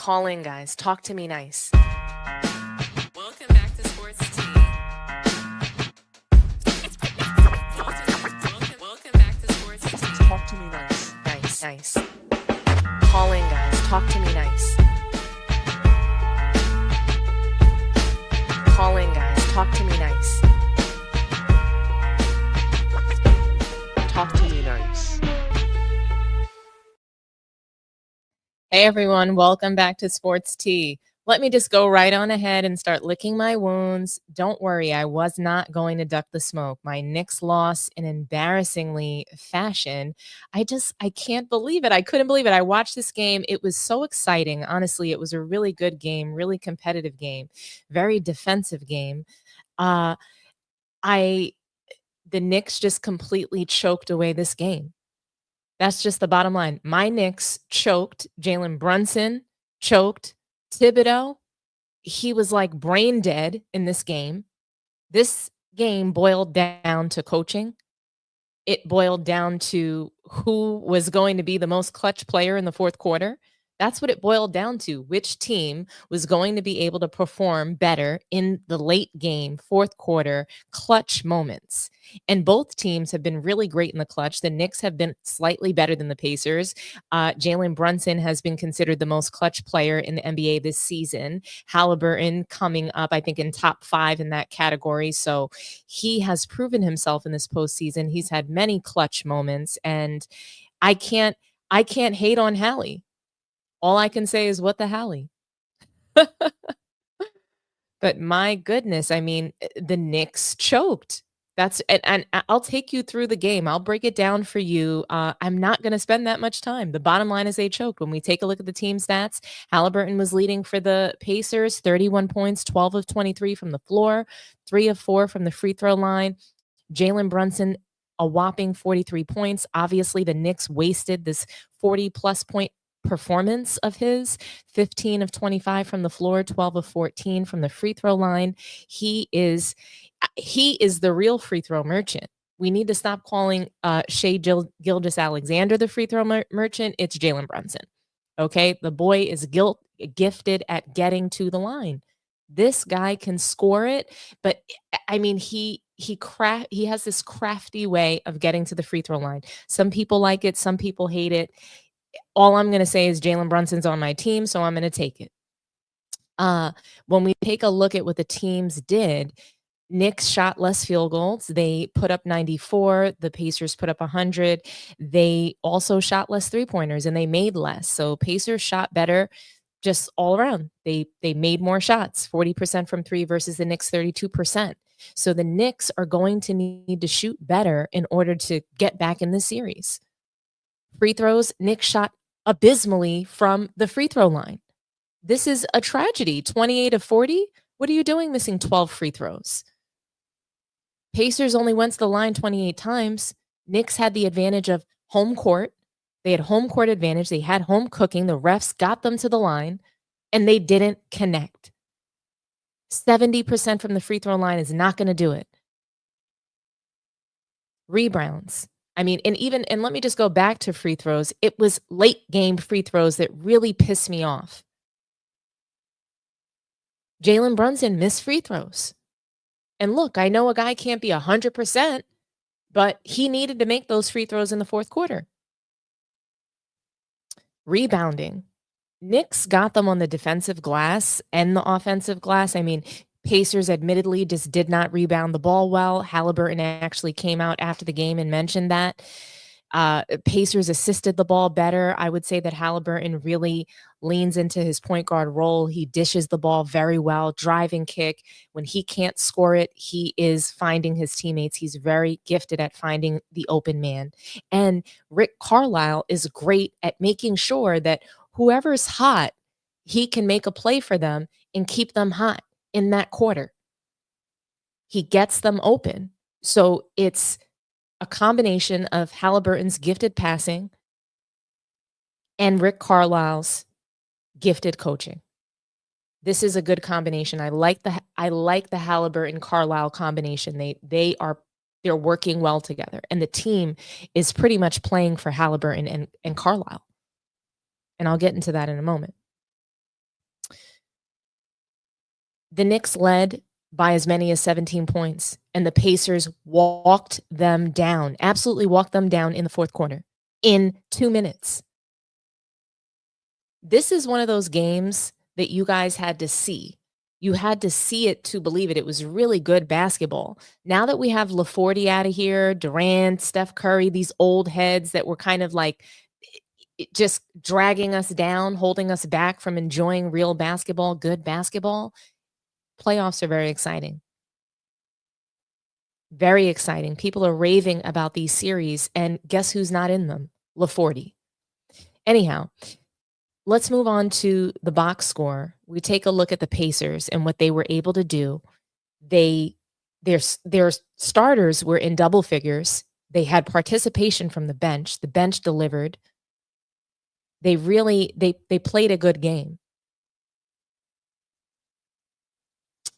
Call in, guys. Talk to me nice. Welcome back to Sports Tea. Welcome back to Sports Tea. Talk to me nice. Nice. Call in, guys. Talk to me nice. Call in, guys. Talk to me nice. Talk to me nice. Hey everyone, welcome back to Sports Tea. Let me just go right on ahead and start licking my wounds. Don't worry, I was not going to duck the smoke. My Knicks lost in embarrassingly fashion. I can't believe it. I couldn't believe it. I watched this game. It was so exciting. Honestly, it was a really good game, really competitive game, very defensive game. The Knicks just completely choked away this game. That's just the bottom line. My Knicks choked. Jalen Brunson choked. Thibodeau, he was like brain dead in this game. This game boiled down to coaching. It boiled down to who was going to be the most clutch player in the fourth quarter. That's what it boiled down to. Which team was going to be able to perform better in the late game, fourth quarter, clutch moments. And both teams have been really great in the clutch. The Knicks have been slightly better than the Pacers. Jalen Brunson has been considered the most clutch player in the NBA this season. Haliburton coming up, I think, in top 5 in that category. So he has proven himself in this postseason. He's had many clutch moments, and I can't hate on Hallie. All I can say is, what the Hallie? But my goodness, I mean, the Knicks choked. And I'll take you through the game. I'll break it down for you. I'm not going to spend that much time. The bottom line is they choked. When we take a look at the team stats, Haliburton was leading for the Pacers, 31 points, 12 of 23 from the floor, 3 of 4 from the free throw line. Jalen Brunson, a whopping 43 points. Obviously, the Knicks wasted this 40-plus point performance of his. 15 of 25 from the floor, 12 of 14 from the free throw line. He is the real free throw merchant. We need to stop calling Shai Gilgeous-Alexander the free throw merchant. It's Jalen Brunson. Okay, the boy is gifted at getting to the line. This guy can score it, but I mean, he has this crafty way of getting to the free throw line. Some people like it, some people hate it. All I'm going to say is Jalen Brunson's on my team, so I'm going to take it. When we take a look at what the teams did, Knicks shot less field goals. They put up 94. The Pacers put up 100. They also shot less three-pointers, and they made less. So Pacers shot better just all around. They made more shots, 40% from 3 versus the Knicks 32%. So the Knicks are going to need to shoot better in order to get back in this series. Free throws, Knicks shot abysmally from the free throw line. This is a tragedy. 28 of 40? What are you doing missing 12 free throws? Pacers only went to the line 28 times. Knicks had the advantage of home court. They had home court advantage. They had home cooking. The refs got them to the line, and they didn't connect. 70% from the free throw line is not going to do it. Rebounds. I mean, and let me just go back to free throws. It was late game free throws that really pissed me off. Jalen Brunson missed free throws. And look, I know a guy can't be 100%, but he needed to make those free throws in the fourth quarter. Rebounding. Knicks got them on the defensive glass and the offensive glass. I mean, Pacers admittedly just did not rebound the ball well. Haliburton actually came out after the game and mentioned that. Pacers assisted the ball better. I would say that Haliburton really leans into his point guard role. He dishes the ball very well, drive and kick. When he can't score it, he is finding his teammates. He's very gifted at finding the open man. And Rick Carlisle is great at making sure that whoever's hot, he can make a play for them and keep them hot in that quarter. He gets them open. So it's a combination of Haliburton's gifted passing and Rick Carlisle's gifted coaching. This is a good combination. I like the Haliburton Carlisle combination. They're working well together, and the team is pretty much playing for Haliburton and Carlisle. And I'll get into that in a moment. The Knicks led by as many as 17 points, and the Pacers walked them down, absolutely walked them down in the fourth quarter in 2 minutes. This is one of those games that you guys had to see. You had to see it to believe it. It was really good basketball. Now that we have LaForty out of here, Durant, Steph Curry, these old heads that were kind of like just dragging us down, holding us back from enjoying real basketball, good basketball, playoffs are very exciting. Very exciting. People are raving about these series, and guess who's not in them? LaForty. Anyhow, let's move on to the box score. We take a look at the Pacers and what they were able to do. Their starters were in double figures. They had participation from the bench. The bench delivered. They played a good game.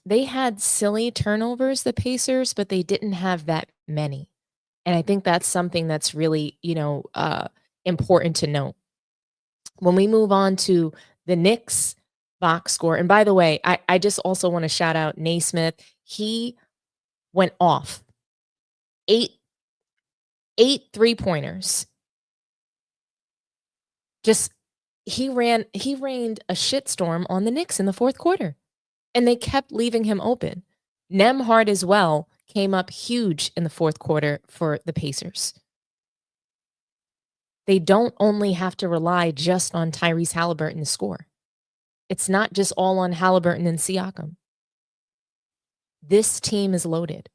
They had silly turnovers, the Pacers, but they didn't have that many. And I think that's something that's really, important to note. When we move on to the Knicks box score, and by the way, I just also want to shout out Naismith. He went off. Eight 3-pointers. Just he rained a shitstorm on the Knicks in the fourth quarter, and they kept leaving him open. Nemhard as well came up huge in the fourth quarter for the Pacers. They don't only have to rely just on Tyrese Haliburton to score. It's not just all on Haliburton and Siakam. This team is loaded.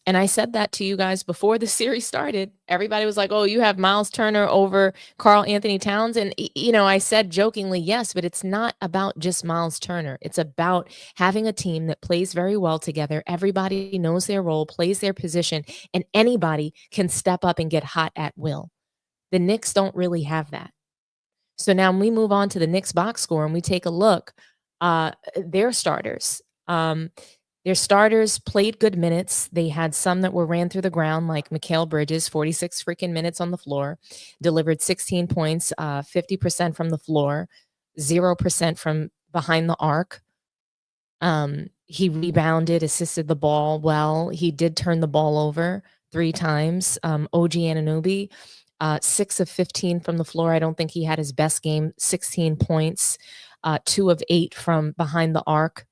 And I said that to you guys before the series started. Everybody was like, oh, you have Miles Turner over Karl Anthony Towns. And, I said jokingly, yes, but it's not about just Miles Turner. It's about having a team that plays very well together. Everybody knows their role, plays their position, and anybody can step up and get hot at will. The Knicks don't really have that. So now we move on to the Knicks box score and we take a look. Their starters. Their starters played good minutes. They had some that were ran through the ground, like Mikal Bridges, 46 freaking minutes on the floor, delivered 16 points, 50% from the floor, 0% from behind the arc. He rebounded, assisted the ball well. He did turn the ball over 3 times. OG Anunoby, 6 of 15 from the floor. I don't think he had his best game, 16 points, 2 of 8 from behind the arc.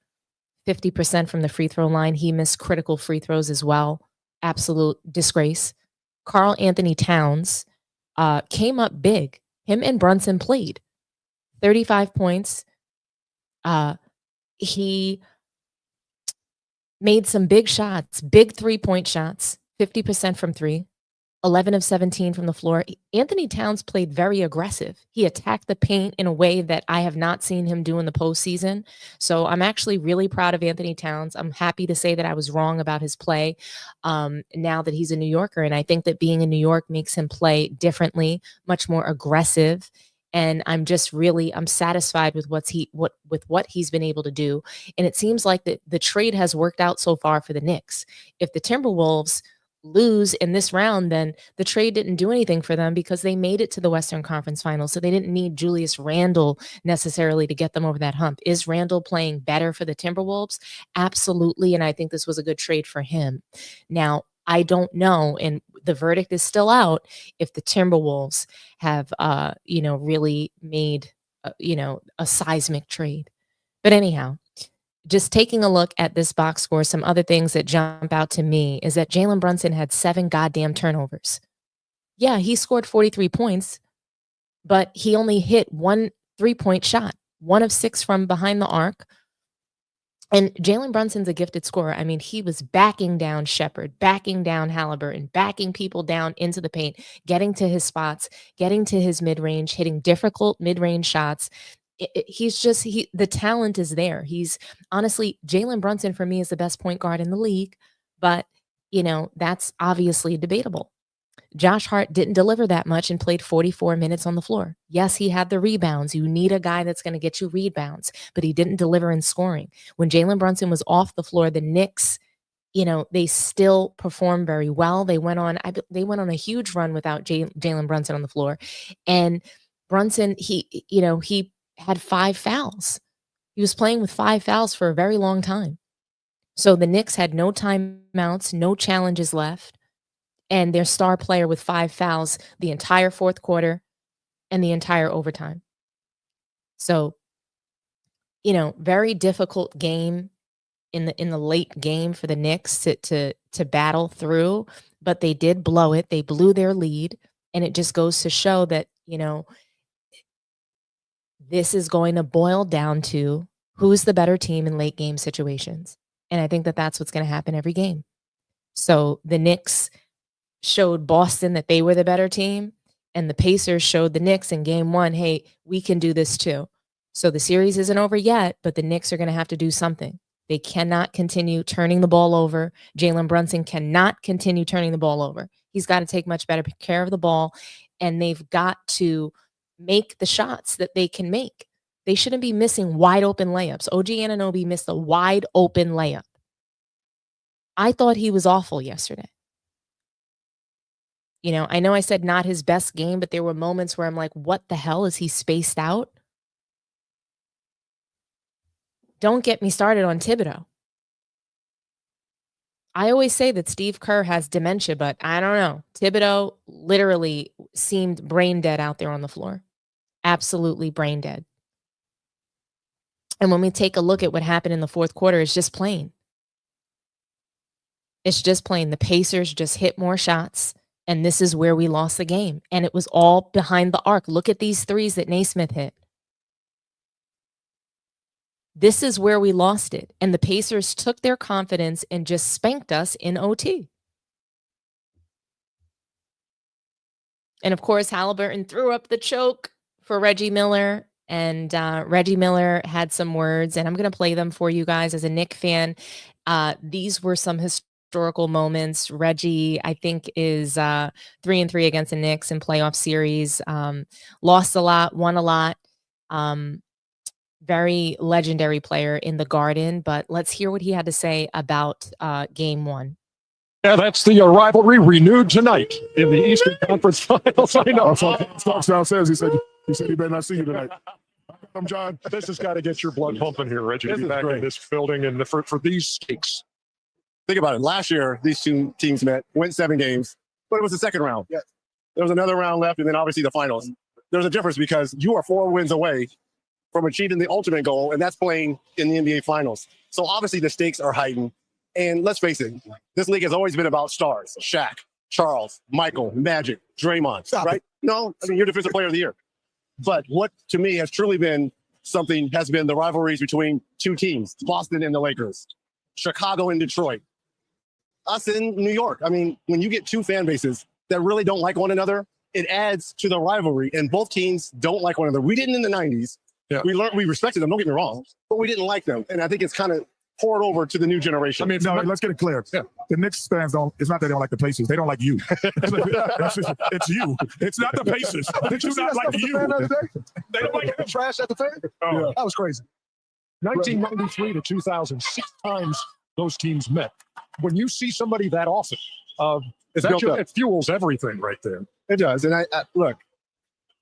50% from the free throw line. He missed critical free throws as well. Absolute disgrace. Karl Anthony Towns came up big. Him and Brunson played 35 points. He made some big shots, big 3-point shots, 50% from 3. 11 of 17 from the floor. Anthony Towns played very aggressive. He attacked the paint in a way that I have not seen him do in the postseason. So I'm actually really proud of Anthony Towns. I'm happy to say that I was wrong about his play now that he's a New Yorker. And I think that being in New York makes him play differently, much more aggressive. And I'm satisfied with what he's been able to do. And it seems like the trade has worked out so far for the Knicks. If the Timberwolves lose in this round, then the trade didn't do anything for them because they made it to the Western Conference Finals. So they didn't need Julius Randle necessarily to get them over that hump. Is Randle playing better for the Timberwolves? Absolutely. And I think this was a good trade for him. Now, I don't know, and the verdict is still out, if the Timberwolves have, really made, a seismic trade. But anyhow, just taking a look at this box score, some other things that jump out to me is that Jalen Brunson had 7 goddamn turnovers. Yeah, he scored 43 points, but he only hit 1 3-point shot, 1 of 6 from behind the arc. And Jalen Brunson's a gifted scorer. I mean, he was backing down Shepherd, backing down Haliburton, backing people down into the paint, getting to his spots, getting to his mid-range, hitting difficult mid-range shots. The talent is there. He's honestly, Jalen Brunson for me is the best point guard in the league, but that's obviously debatable. Josh Hart didn't deliver that much and played 44 minutes on the floor. Yes, he had the rebounds. You need a guy that's going to get you rebounds, but he didn't deliver in scoring. When Jalen Brunson was off the floor, the Knicks, they still performed very well. They went on a huge run without Jalen Brunson on the floor. And Brunson, he had 5 fouls. He was playing with 5 fouls for a very long time. So the Knicks had no timeouts, no challenges left, and their star player with 5 fouls the entire fourth quarter and the entire overtime. So, very difficult game in the late game for the Knicks to battle through, but they did blow it. They blew their lead, and it just goes to show that, this is going to boil down to who's the better team in late game situations. And I think that that's what's going to happen every game. So the Knicks showed Boston that they were the better team, and the Pacers showed the Knicks in game 1, hey, we can do this too. So the series isn't over yet, but the Knicks are going to have to do something. They cannot continue turning the ball over. Jalen Brunson cannot continue turning the ball over. He's got to take much better care of the ball, and they've got to make the shots that they can make. They shouldn't be missing wide open layups. OG Anunoby missed a wide open layup. I thought he was awful yesterday. I know I said not his best game, but there were moments where I'm like, what the hell? Is he spaced out? Don't get me started on Thibodeau. I always say that Steve Kerr has dementia, but I don't know. Thibodeau literally seemed brain dead out there on the floor. Absolutely brain dead. And when we take a look at what happened in the fourth quarter, it's just plain. It's just plain. The Pacers just hit more shots, and this is where we lost the game. And it was all behind the arc. Look at these threes that Naismith hit. This is where we lost it. And the Pacers took their confidence and just spanked us in OT. And of course, Haliburton threw up the choke for Reggie Miller. And Reggie Miller had some words, and I'm going to play them for you guys as a Knicks fan. These were some historical moments. Reggie, I think, is 3-3 against the Knicks in playoff series. Lost a lot, won a lot. Very legendary player in the Garden. But let's hear what he had to say about game 1. Yeah, that's the rivalry renewed tonight in the Eastern Conference Finals. I know. Falk downstairs. He said he better not see you tonight. I'm John. This has got to get your blood pumping here, Reggie, to be back great. in this building and for these stakes. Think about it. Last year, these two teams met, went 7 games, but it was the second round. Yes. There was another round left, and then obviously the finals. There's a difference because you are 4 wins away from achieving the ultimate goal, and that's playing in the NBA Finals. So obviously the stakes are heightened. And let's face it, this league has always been about stars. Shaq, Charles, Michael, Magic, Draymond, right? No, I mean, you're Defensive Player of the Year. But what, to me, has truly been something has been the rivalries between 2 teams, Boston and the Lakers, Chicago and Detroit, us in New York. I mean, when you get 2 fan bases that really don't like one another, it adds to the rivalry, and both teams don't like one another. We didn't in the 90s. Yeah. We respected them, don't get me wrong, but we didn't like them. And I think it's kind of poured over to the new generation. I mean, no, let's get it clear. Yeah. The Knicks fans it's not that they don't like the Pacers. They don't like you. It's you. It's not the Pacers. They do not like you. They don't like the trash at the fan? Oh, yeah. That was crazy. 1993 to 2000, 6 times those teams met. When you see somebody that often, it fuels everything right there. It does. And I look,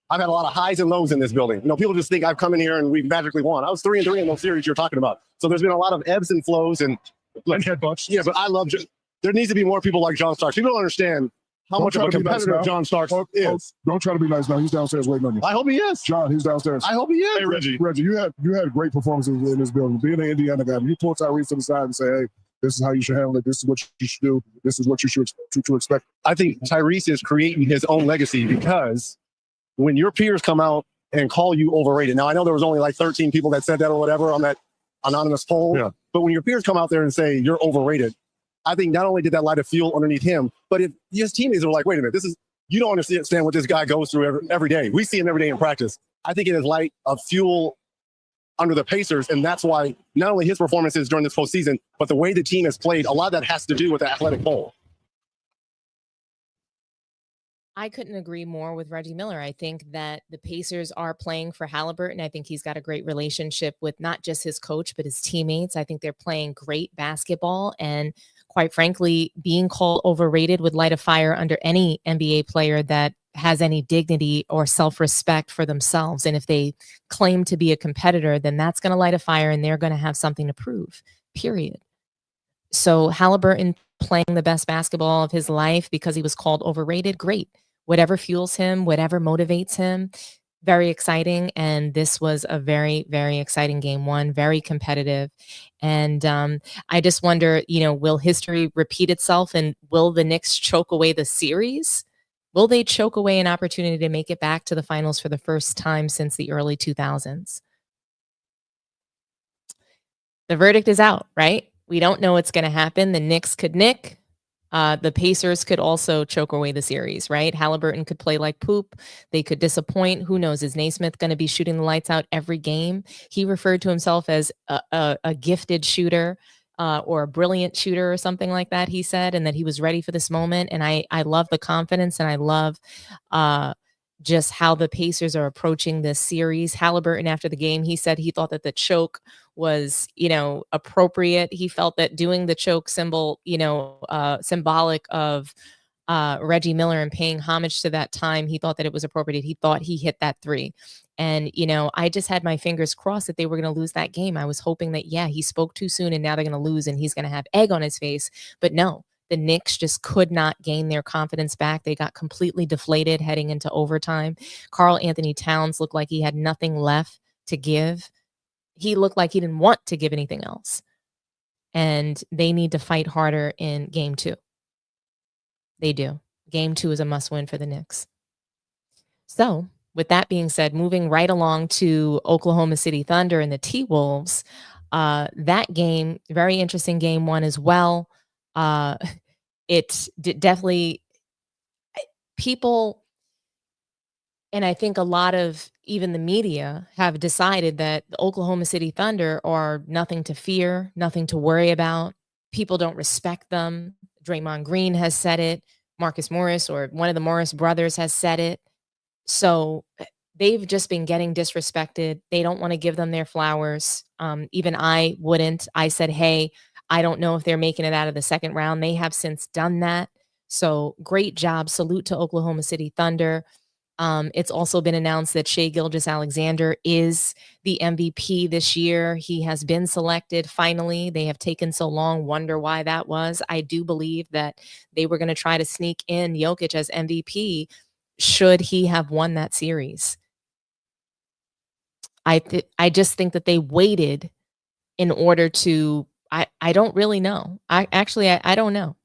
I've had a lot of highs and lows in this building. People just think I've come in here and we've magically won. I was 3-3 in those series you're talking about. So there's been a lot of ebbs and flows and headbutts. Yeah, but I love. There needs to be more people like John Starks. People don't understand how much of a competitor John Starks is. Don't try to be nice now. He's downstairs waiting on you. I hope he is. John, he's downstairs. I hope he is. Hey, Reggie. Reggie, you had great performances in this building. Being an Indiana guy, you pull Tyrese to the side and say, hey, this is how you should handle it. This is what you should do. This is what you should expect. I think Tyrese is creating his own legacy because when your peers come out and call you overrated. Now, I know there was only like 13 people that said that or whatever on that anonymous poll. Yeah. But when your peers come out there and say you're overrated, I think not only did that light a fuel underneath him, but if his teammates are like, wait a minute, you don't understand what this guy goes through every day. We see him every day in practice. I think it is light a fuel under the Pacers, and that's why not only his performances during this postseason, but the way the team has played, a lot of that has to do with the athletic bowl. I couldn't agree more with Reggie Miller. I think that the Pacers are playing for Haliburton. I think he's got a great relationship with not just his coach, but his teammates. I think they're playing great basketball. And quite frankly, being called overrated would light a fire under any NBA player that has any dignity or self-respect for themselves. And if they claim to be a competitor, then that's going to light a fire and they're going to have something to prove, period. So Haliburton playing the best basketball of his life because he was called overrated, great. Whatever fuels him, whatever motivates him, very exciting. And this was a very, very exciting game one, very competitive. And I just wonder, will history repeat itself and will the Knicks choke away the series? Will they choke away an opportunity to make it back to the finals for the first time since the early 2000s? The verdict is out, right? We don't know what's going to happen. The Knicks could nick. The Pacers could also choke away the series, right? Haliburton could play like poop. They could disappoint. Who knows? Is Naismith going to be shooting the lights out every game? He referred to himself as a gifted shooter or a brilliant shooter or something like that, he said, and that he was ready for this moment. And I love the confidence, and I love just how the Pacers are approaching this series. Haliburton, after the game, he said he thought that the choke was, appropriate. He felt that doing the choke symbol, symbolic of Reggie Miller and paying homage to that time, he thought that it was appropriate. He thought he hit that three. And, I just had my fingers crossed that they were going to lose that game. I was hoping that, he spoke too soon and now they're going to lose and he's going to have egg on his face. But no, the Knicks just could not gain their confidence back. They got completely deflated heading into overtime. Karl Anthony Towns looked like he had nothing left to give. He looked like he didn't want to give anything else. And they need to fight harder in game two. They do. Game two is a must win for the Knicks. So, with that being said, moving right along to Oklahoma City Thunder and the T-Wolves, that game, very interesting game one as well. It definitely, people, and I think a lot of even the media have decided that the Oklahoma City Thunder are nothing to fear, nothing to worry about. People don't respect them. Draymond Green has said it. Marcus Morris, or one of the Morris brothers, has said it. So they've just been getting disrespected. They don't want to give them their flowers. Even I wouldn't. I said, hey, I don't know if they're making it out of the second round. They have since done that. So great job. Salute to Oklahoma City Thunder. It's also been announced that Shai Gilgeous-Alexander is the MVP this year. He has been selected finally. They have taken so long. Wonder why that was. I do believe that they were going to try to sneak in Jokic as MVP should he have won that series. I just think that they waited in order to, I don't really know. I don't know.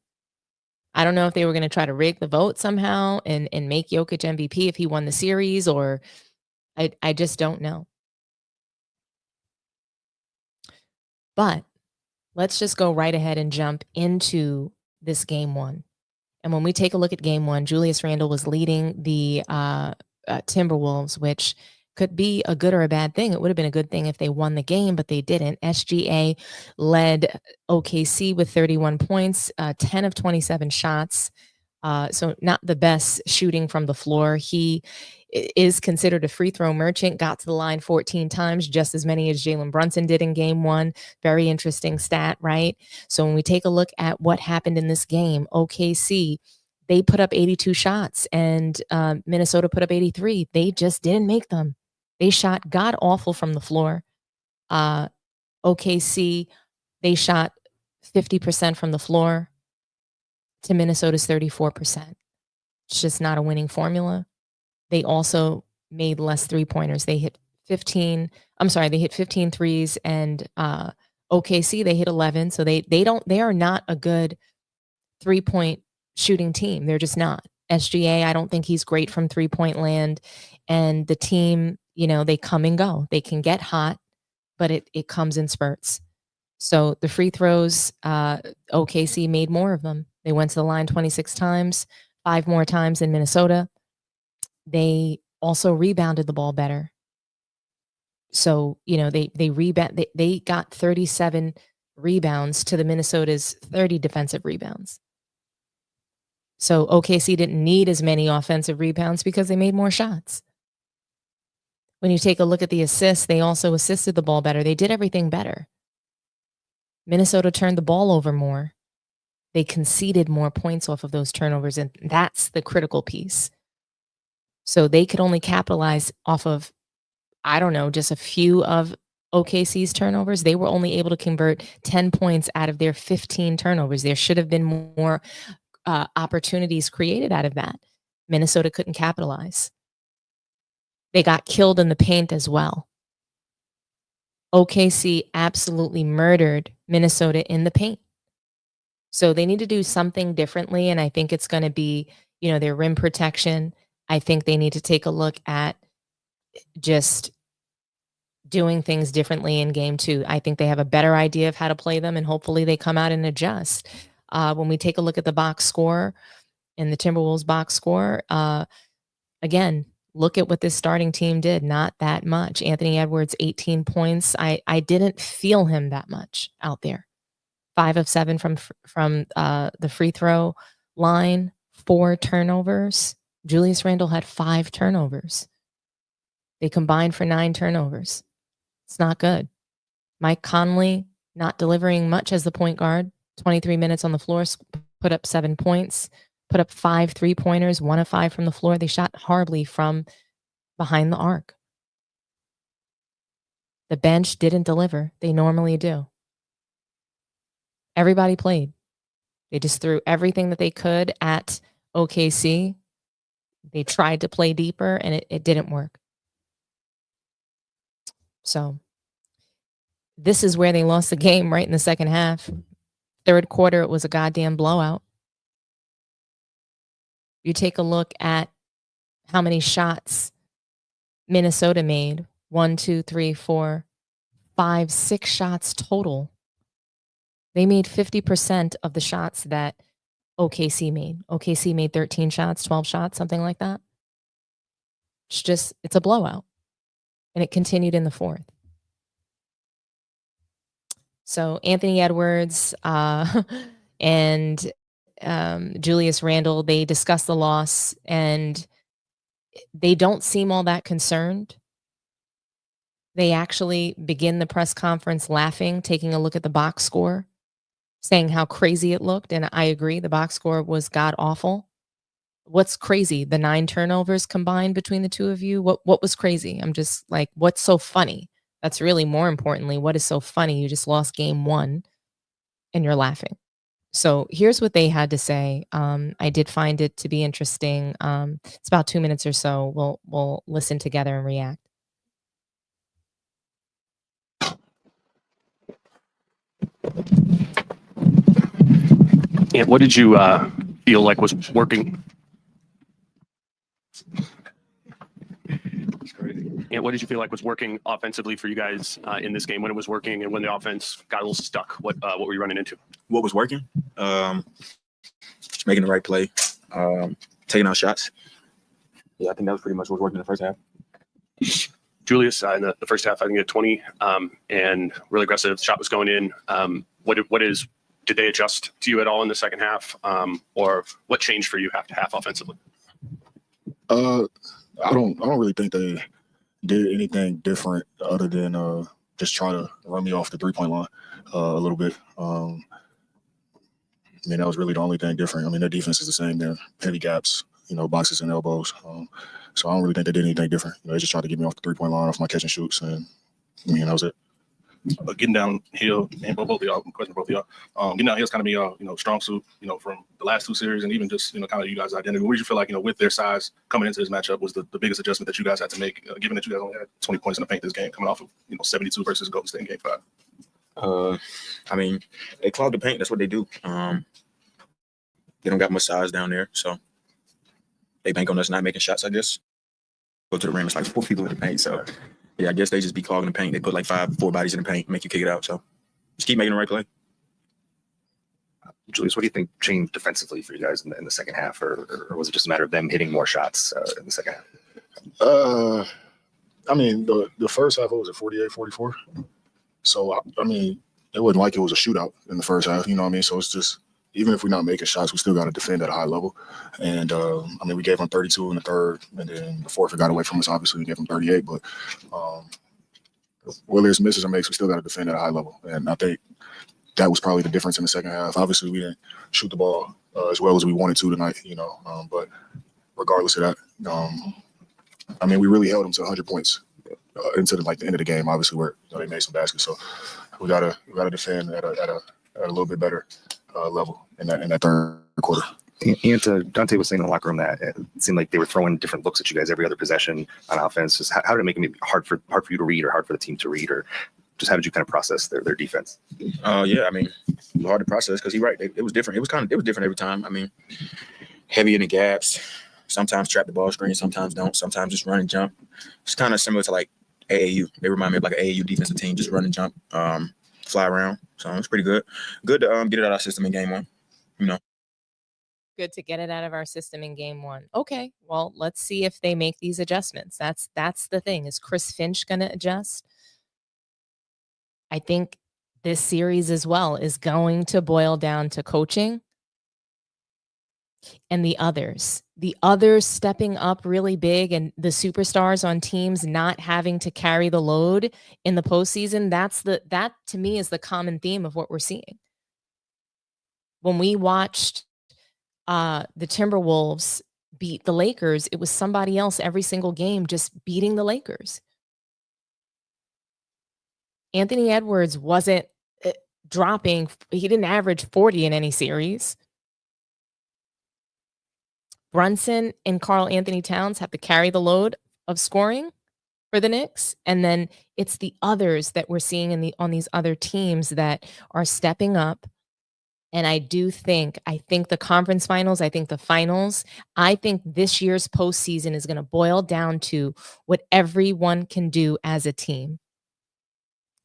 I don't know if they were going to try to rig the vote somehow and make Jokic MVP if he won the series, or I just don't know. But let's just go right ahead and jump into this game one. And when we take a look at game one, Julius Randle was leading the Timberwolves, which could be a good or a bad thing. It would have been a good thing if they won the game, but they didn't. SGA led OKC with 31 points, 10 of 27 shots. So not the best shooting from the floor. He is considered a free throw merchant, got to the line 14 times, just as many as Jalen Brunson did in game one. Very interesting stat, right? So when we take a look at what happened in this game, OKC, they put up 82 shots and Minnesota put up 83. They just didn't make them. They shot god awful from the floor. OKC, they shot 50% from the floor to Minnesota's 34%. It's just not a winning formula. They also made less three-pointers. They hit 15 threes, and OKC, they hit 11. So they are not a good three-point shooting team. They're just not. SGA, I don't think he's great from three-point land. And the team, they come and go. They can get hot, but it comes in spurts. So the free throws, OKC made more of them. They went to the line 26 times, 5 more times in Minnesota. They also rebounded the ball better. So, they got 37 rebounds to the Minnesota's 30 defensive rebounds. So OKC didn't need as many offensive rebounds because they made more shots. When you take a look at the assists, they also assisted the ball better. They did everything better. Minnesota turned the ball over more. They conceded more points off of those turnovers, and that's the critical piece. So they could only capitalize off of, I don't know, just a few of OKC's turnovers. They were only able to convert 10 points out of their 15 turnovers. There should have been more opportunities created out of that. Minnesota couldn't capitalize. They got killed in the paint as well. OKC absolutely murdered Minnesota in the paint. So they need to do something differently, and I think it's going to be, their rim protection. I think they need to take a look at just doing things differently in game 2. I think they have a better idea of how to play them, and hopefully they come out and adjust. When we take a look at the box score and the Timberwolves box score, again, look at what this starting team did. Not that much. Anthony Edwards, 18 points. I didn't feel him that much out there. 5 of 7 from the free throw line, 4 turnovers. Julius Randle had 5 turnovers. They combined for 9 turnovers. It's not good. Mike Conley not delivering much as the point guard. 23 minutes on the floor, put up 7 points, put up 5 3-pointers, 1 of 5 from the floor. They shot horribly from behind the arc. The bench didn't deliver. They normally do. Everybody played. They just threw everything that they could at OKC. They tried to play deeper, and it didn't work. So this is where they lost the game, right in the second half. Third quarter, it was a goddamn blowout. You take a look at how many shots Minnesota made. 1, 2, 3, 4, 5, 6 shots total. They made 50% of the shots that OKC made. OKC made 13 shots, 12 shots, something like that. It's a blowout. And it continued in the fourth. So Anthony Edwards and Julius Randle, they discussed the loss, and they don't seem all that concerned. They actually begin the press conference laughing, taking a look at the box score, saying how crazy it looked. And I agree, the box score was god awful. What's crazy? The 9 turnovers combined between the two of you? What was crazy? I'm just like, what's so funny? That's really more importantly, what is so funny? You just lost game 1 and you're laughing. So here's what they had to say. I did find it to be interesting. It's about 2 minutes or so. We'll listen together and react. And what did you feel like was working? And what did you feel like was working offensively for you guys in this game when it was working, and when the offense got a little stuck? What were you running into? What was working? Just making the right play, taking out shots. Yeah, I think that was pretty much what was working in the first half. Julius, in the first half, I think he had 20 and really aggressive. Shot was going in. Did they adjust to you at all in the second half, or what changed for you half to half offensively? I don't really think they did anything different other than just try to run me off the 3-point line a little bit. I mean, that was really the only thing different. I mean, their defense is the same. They're heavy gaps, boxes and elbows. So I don't really think they did anything different. They just tried to get me off the 3-point line, off my catch and shoots, and that was it. Getting downhill, and both of y'all, question both of y'all. Getting downhill is kind of be strong suit, from the last 2 series, and even just kind of you guys' identity. What did you feel like, with their size coming into this matchup was the biggest adjustment that you guys had to make, given that you guys only had 20 points in the paint this game, coming off of 72 versus Golden State in Game 5? I mean, they clog the paint. That's what they do. They don't got much size down there, so they bank on us not making shots, I guess. Go to the rim, it's like 4 people in the paint, so yeah, I guess they just be clogging the paint. They put like 4 bodies in the paint, make you kick it out. So just keep making the right play. Julius, what do you think changed defensively for you guys in the second half, or was it just a matter of them hitting more shots in the second half? I mean, the first half, what was it, 48, 44? So, I mean, it wasn't like it was a shootout in the first half, So it's just, even if we're not making shots, we still got to defend at a high level. And, I mean, we gave them 32 in the third, and then the fourth, it got away from us. Obviously, we gave them 38. But whether it's misses or makes, we still got to defend at a high level. And I think that was probably the difference in the second half. Obviously, we didn't shoot the ball as well as we wanted to tonight, but regardless of that, I mean, we really held them to 100 points into the end of the game. Obviously, where they made some baskets, so we gotta defend at a little bit better level in that third quarter. And Dante was saying in the locker room that it seemed like they were throwing different looks at you guys every other possession on offense. Just how did it make it hard for you to read, or hard for the team to read, or just how did you kind of process their defense? Yeah, I mean, it was hard to process because he's right. It was different. It was different every time. I mean, heavy in the gaps. Sometimes trap the ball screen, sometimes don't. Sometimes just run and jump. It's kind of similar to like AAU. They remind me of like an AAU defensive team, just run and jump, fly around. So it's pretty good. Good to get it out of our system in game one. Good to get it out of our system in game one. Okay, well, let's see if they make these adjustments. That's the thing. Is Chris Finch going to adjust? I think this series as well is going to boil down to coaching and the others stepping up really big, and the superstars on teams not having to carry the load in the postseason. That to me is the common theme of what we're seeing. When we watched the Timberwolves beat the Lakers, it was somebody else every single game just beating the Lakers. Anthony Edwards wasn't dropping. He didn't average 40 in any series. Brunson and Karl Anthony Towns have to carry the load of scoring for the Knicks. And then it's the others that we're seeing on these other teams that are stepping up. And I think the conference finals, I think the finals, I think this year's postseason is going to boil down to what everyone can do as a team.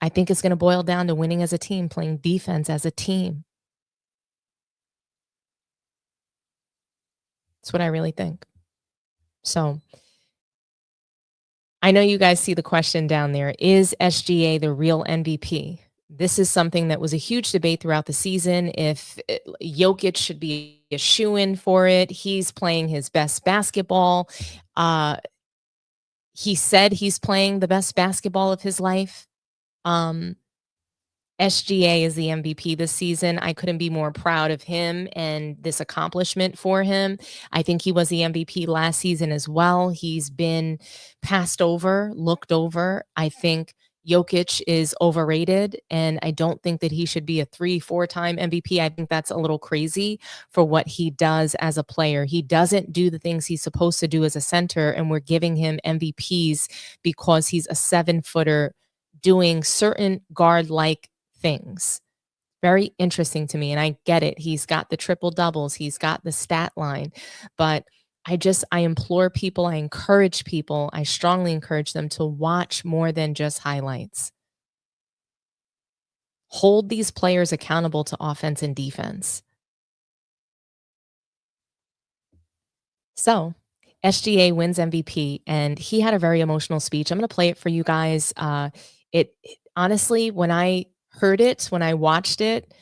I think it's going to boil down to winning as a team, playing defense as a team. That's what I really think. So I know you guys see the question down there. Is SGA the real MVP? This is something that was a huge debate throughout the season. If Jokic should be a shoo-in for it, he's playing his best basketball. He said he's playing the best basketball of his life. SGA is the MVP this season. I couldn't be more proud of him and this accomplishment for him. I think he was the MVP last season as well. He's been passed over, looked over. I think Jokic is overrated, and I don't think that he should be a 3-4-time MVP. I think that's a little crazy for what he does as a player. He doesn't do the things he's supposed to do as a center, and we're giving him MVPs because he's a 7-footer doing certain guard-like things. Very interesting to me, and I get it. He's got the triple doubles. He's got the stat line, but I implore people, I encourage people, I strongly encourage them to watch more than just highlights. Hold these players accountable to offense and defense. So SGA wins MVP, and he had a very emotional speech. I'm going to play it for you guys. Honestly, when I heard it, when I watched it,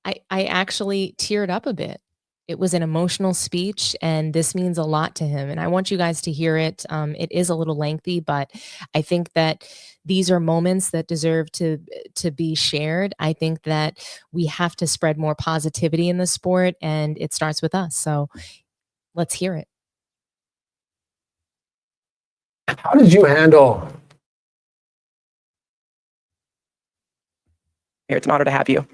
I actually teared up a bit. It was an emotional speech, and this means a lot to him. And I want you guys to hear it. It is a little lengthy, but I think that these are moments that deserve to be shared. I think that we have to spread more positivity in the sport, and it starts with us. So let's hear it. How did you handle? It's an honor to have you.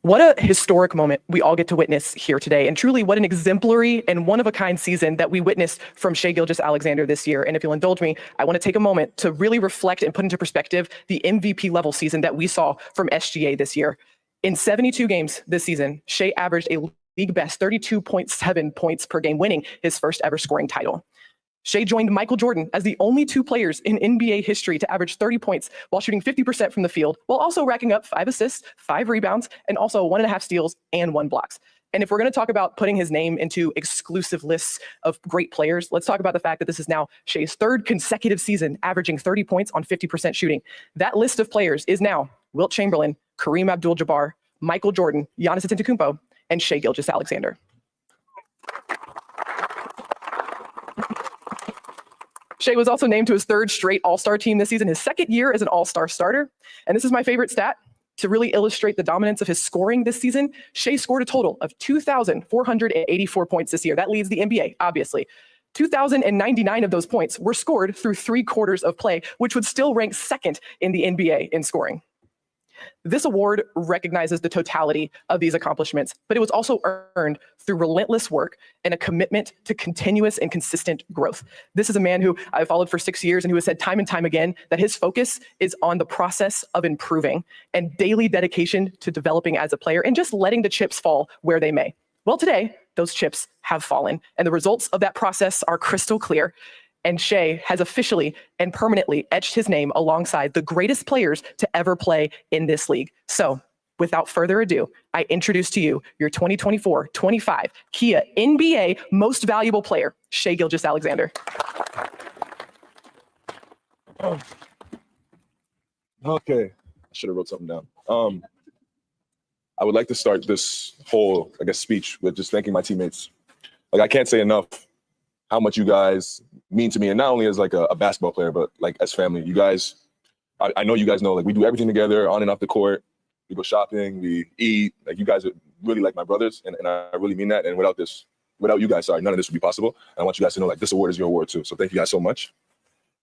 What a historic moment we all get to witness here today. And truly, what an exemplary and one-of-a-kind season that we witnessed from Shai Gilgeous-Alexander this year. And if you'll indulge me, I want to take a moment to really reflect and put into perspective the MVP level season that we saw from SGA this year. In 72 games this season, Shai averaged a league best 32.7 points per game, winning his first ever scoring title. Shai joined Michael Jordan as the only two players in NBA history to average 30 points while shooting 50% from the field, while also racking up 5 assists, 5 rebounds, and also 1.5 steals and 1 blocks. And if we're going to talk about putting his name into exclusive lists of great players, let's talk about the fact that this is now Shai's 3rd consecutive season averaging 30 points on 50% shooting. That list of players is now Wilt Chamberlain, Kareem Abdul-Jabbar, Michael Jordan, Giannis Antetokounmpo, and Shai Gilgeous-Alexander. Shai was also named to his 3rd straight All-Star team this season, his 2nd year as an All-Star starter. And this is my favorite stat. To really illustrate the dominance of his scoring this season, Shai scored a total of 2,484 points this year. That leads the NBA, obviously. 2,099 of those points were scored through 3 quarters of play, which would still rank second in the NBA in scoring. This award recognizes the totality of these accomplishments, but it was also earned through relentless work and a commitment to continuous and consistent growth. This is a man who I followed for 6 years and who has said time and time again that his focus is on the process of improving and daily dedication to developing as a player and just letting the chips fall where they may. Well, today, those chips have fallen, and the results of that process are crystal clear. And Shai has officially and permanently etched his name alongside the greatest players to ever play in this league. So, without further ado, I introduce to you your 2024-25 Kia NBA Most Valuable Player, Shai Gilgeous-Alexander. Okay, I should have wrote something down. I would like to start this whole, I guess, speech with just thanking my teammates. Like, I can't say enough how much you guys mean to me, and not only as like a basketball player, but like as family. You guys, I know you guys know, like, we do everything together on and off the court. We go shopping, we eat. Like, you guys are really like my brothers, and I really mean that. And without you guys, sorry, none of this would be possible. And I want you guys to know, like, this award is your award too. So thank you guys so much.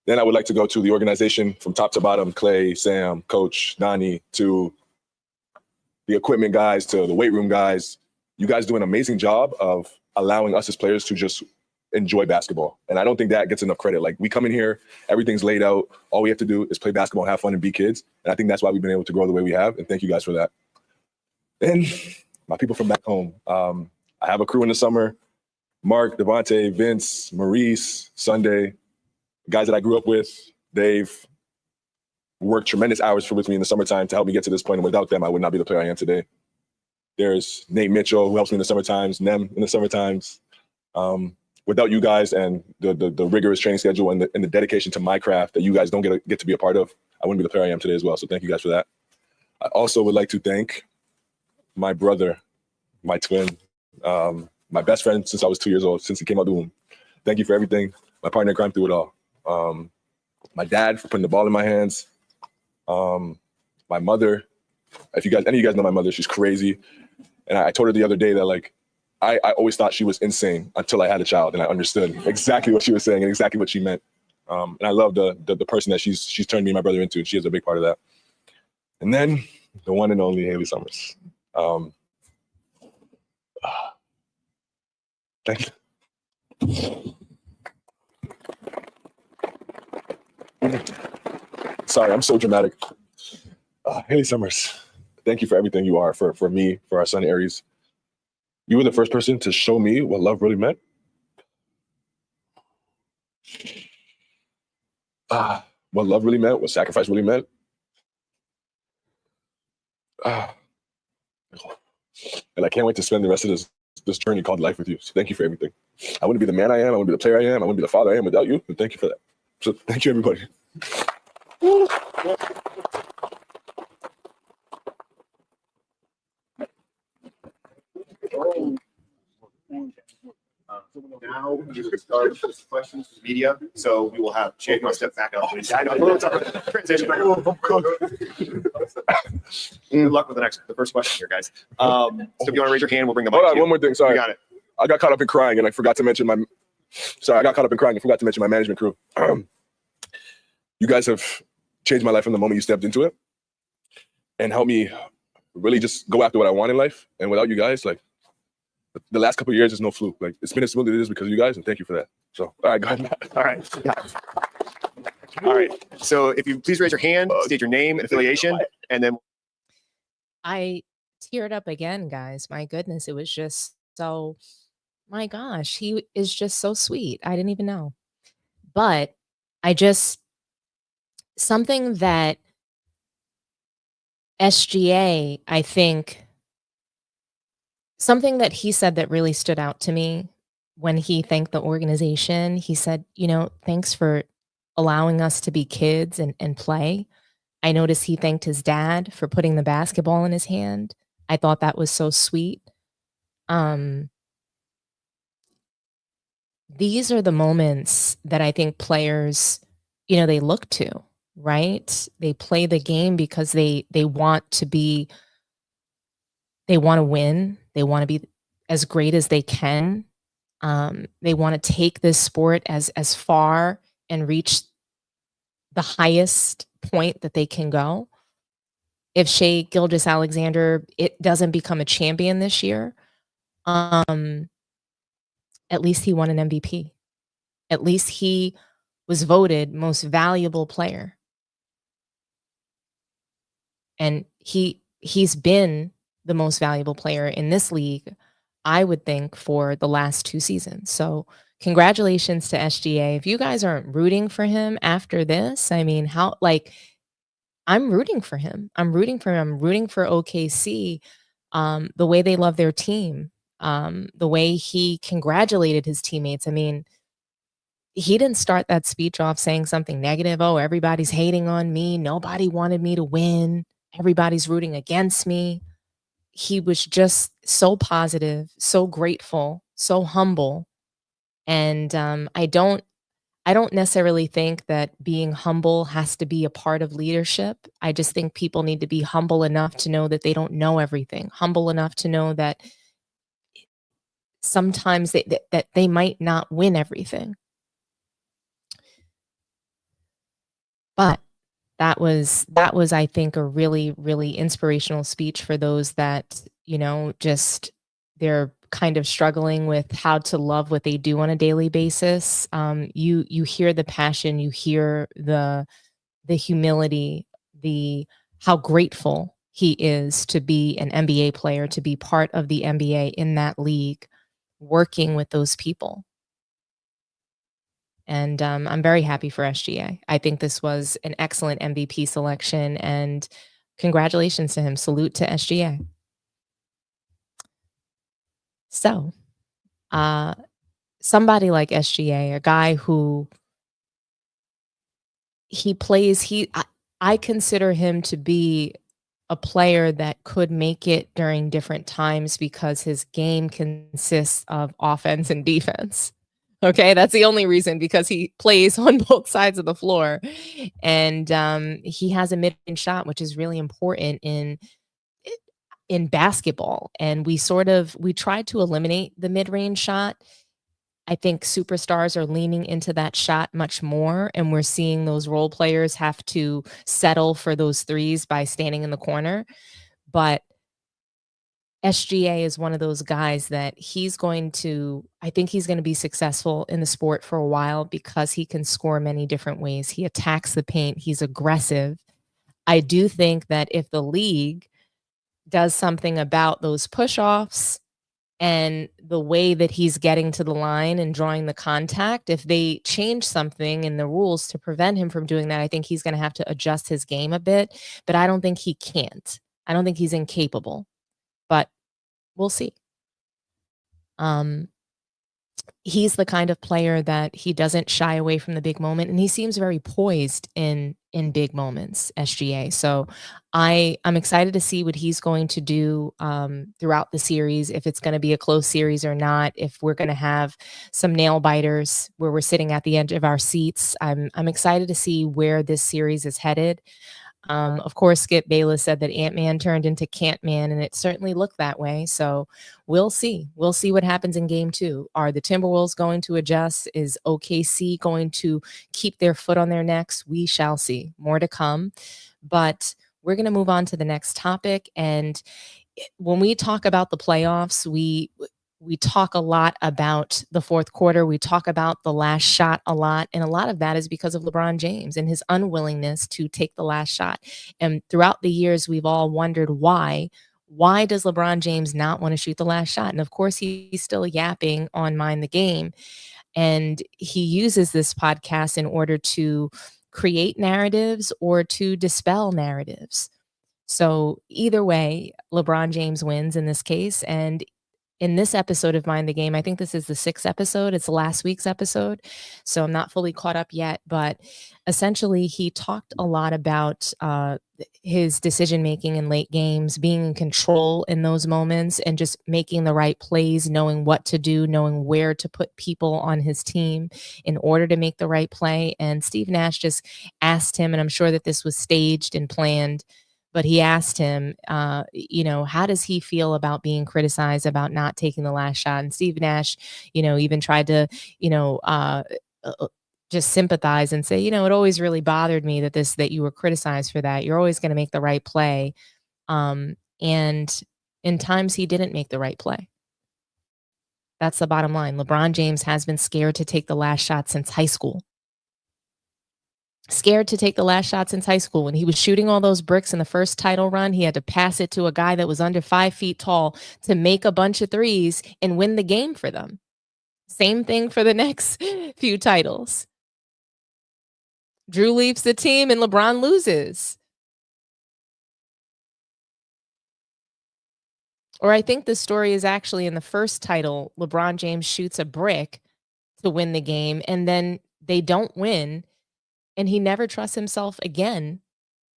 Then I would like to go to the organization from top to bottom: Clay, Sam, Coach, Nani, to the equipment guys, to the weight room guys. You guys do an amazing job of allowing us as players to just enjoy basketball. And I don't think that gets enough credit. Like, we come in here, everything's laid out. All we have to do is play basketball, have fun, and be kids. And I think that's why we've been able to grow the way we have. And thank you guys for that. And my people from back home. I have a crew in the summer: Mark, Devontae, Vince, Maurice, Sunday, guys that I grew up with. They've worked tremendous hours with me in the summertime to help me get to this point. And without them, I would not be the player I am today. There's Nate Mitchell, who helps me in the summertimes, Nem in the summertimes. Without you guys and the rigorous training schedule and the dedication to my craft that you guys don't get to be a part of, I wouldn't be the player I am today as well. So thank you guys for that. I also would like to thank my brother, my twin, my best friend since I was 2 years old, since he came out the womb. Thank you for everything. My partner in crime through it all. My dad for putting the ball in my hands. My mother, if any of you guys know my mother, she's crazy. And I told her the other day that, like, I always thought she was insane until I had a child, and I understood exactly what she was saying and exactly what she meant. And I love the person that she's turned me and my brother into, and she is a big part of that. And then the one and only Haley Summers. Thank you. Sorry, I'm so dramatic. Haley Summers, thank you for everything you are for me, for our son Aries. You were the first person to show me what love really meant. What love really meant, what sacrifice really meant. And I can't wait to spend the rest of this journey called life with you. So thank you for everything. I wouldn't be the man I am, I wouldn't be the player I am, I wouldn't be the father I am without you. And thank you for that. So thank you, everybody. Now we will start with questions from the media. So we will have Jake step back up. Please. I know, transition. Good luck with the first question here, guys. So if you want to raise your hand, we'll bring the mic. Hold on, one more thing. Sorry, you got it. I got caught up in crying, and I forgot to mention my. Sorry, I got caught up in crying and forgot to mention my management crew. You guys have changed my life from the moment you stepped into it, and helped me really just go after what I want in life. And without you guys, like, the last couple of years is no fluke. Like, it's been as smooth as it is because of you guys, and thank you for that. So, all right, go ahead, Matt. All right. Yeah. All right. So if you please raise your hand, state your name and affiliation, and then. I teared up again, guys. My goodness, it was just so, my gosh, he is just so sweet. I didn't even know. But something that SGA, I think, something that he said that really stood out to me when he thanked the organization. He said, thanks for allowing us to be kids and play. I noticed he thanked his dad for putting the basketball in his hand. I thought that was so sweet. These are the moments that I think players, they look to. right? They play the game because they want to be, they want to win. They want to be as great as they can. They want to take this sport as far and reach the highest point that they can go. If Shai Gilgeous-Alexander it doesn't become a champion this year, at least he won an MVP. At least he was voted most valuable player. And he's been the most valuable player in this league, I would think, for the last 2 seasons. So congratulations to SGA. If you guys aren't rooting for him after this, I mean, how, like, I'm rooting for him. I'm rooting for him. I'm rooting for OKC. The way they love their team, the way he congratulated his teammates. I mean, he didn't start that speech off saying something negative. Oh, everybody's hating on me. Nobody wanted me to win. Everybody's rooting against me. He was just so positive, so grateful, so humble. And I don't necessarily think that being humble has to be a part of leadership. I just think people need to be humble enough to know that they don't know everything, humble enough to know that sometimes that they might not win everything. But that was, I think, a really, really inspirational speech for those that, you know, just they're kind of struggling with how to love what they do on a daily basis. You hear the passion, you hear the humility, how grateful he is to be an NBA player, to be part of the NBA in that league, working with those people. And I'm very happy for SGA. I think this was an excellent MVP selection, and congratulations to him. Salute to SGA. So, somebody like SGA, a guy who I consider him to be a player that could make it during different times because his game consists of offense and defense. Okay, that's the only reason, because he plays on both sides of the floor, and he has a mid-range shot, which is really important in basketball. And we tried to eliminate the mid-range shot. I think superstars are leaning into that shot much more, and we're seeing those role players have to settle for those threes by standing in the corner. But SGA is one of those guys that I think he's going to be successful in the sport for a while because he can score many different ways. He attacks the paint. He's aggressive. I do think that if the league does something about those push-offs and the way that he's getting to the line and drawing the contact, if they change something in the rules to prevent him from doing that, I think he's going to have to adjust his game a bit. But I don't think he can't. I don't think he's incapable. But we'll see. He's the kind of player that he doesn't shy away from the big moment, and he seems very poised in big moments, SGA. So I'm excited to see what he's going to do throughout the series, if it's going to be a close series or not, if we're going to have some nail biters where we're sitting at the edge of our seats. I'm excited to see where this series is headed. Of course, Skip Bayless said that Ant-Man turned into Can't-Man, and it certainly looked that way. So we'll see. We'll see what happens in game 2. Are the Timberwolves going to adjust? Is OKC going to keep their foot on their necks? We shall see. More to come. But we're going to move on to the next topic. And when we talk about the playoffs, we talk a lot about the fourth quarter. We talk about the last shot a lot. And a lot of that is because of LeBron James and his unwillingness to take the last shot. And throughout the years, we've all wondered why. Why does LeBron James not want to shoot the last shot? And of course, he's still yapping on Mind the Game. And he uses this podcast in order to create narratives or to dispel narratives. So either way, LeBron James wins in this case. And in this episode of Mind the Game, I think this is the 6th episode. It's last week's episode, so I'm not fully caught up yet. But essentially, he talked a lot about his decision making in late games, being in control in those moments, and just making the right plays, knowing what to do, knowing where to put people on his team in order to make the right play. And Steve Nash just asked him, and I'm sure that this was staged and planned, but he asked him, how does he feel about being criticized about not taking the last shot? And Steve Nash, even tried to, just sympathize and say, it always really bothered me that you were criticized for that. You're always going to make the right play. And in times he didn't make the right play. That's the bottom line. LeBron James has been scared to take the last shot since high school. Scared to take the last shot since high school. When he was shooting all those bricks in the first title run, he had to pass it to a guy that was under 5 feet tall to make a bunch of threes and win the game for them. Same thing for the next few titles. Drew leaves the team and LeBron loses. Or I think the story is actually in the first title, LeBron James shoots a brick to win the game, and then they don't win. And he never trusts himself again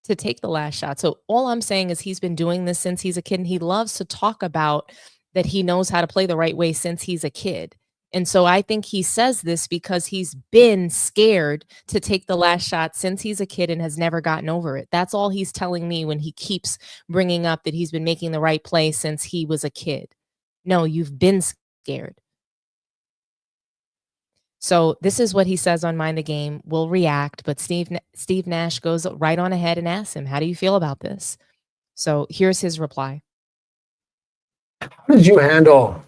to take the last shot. So all I'm saying is he's been doing this since he's a kid. And he loves to talk about that he knows how to play the right way since he's a kid. And so I think he says this because he's been scared to take the last shot since he's a kid and has never gotten over it. That's all he's telling me when he keeps bringing up that he's been making the right play since he was a kid. No, you've been scared. So this is what he says on Mind the Game. We'll react, but Steve Nash goes right on ahead and asks him, how do you feel about this? So here's his reply. How did you handle,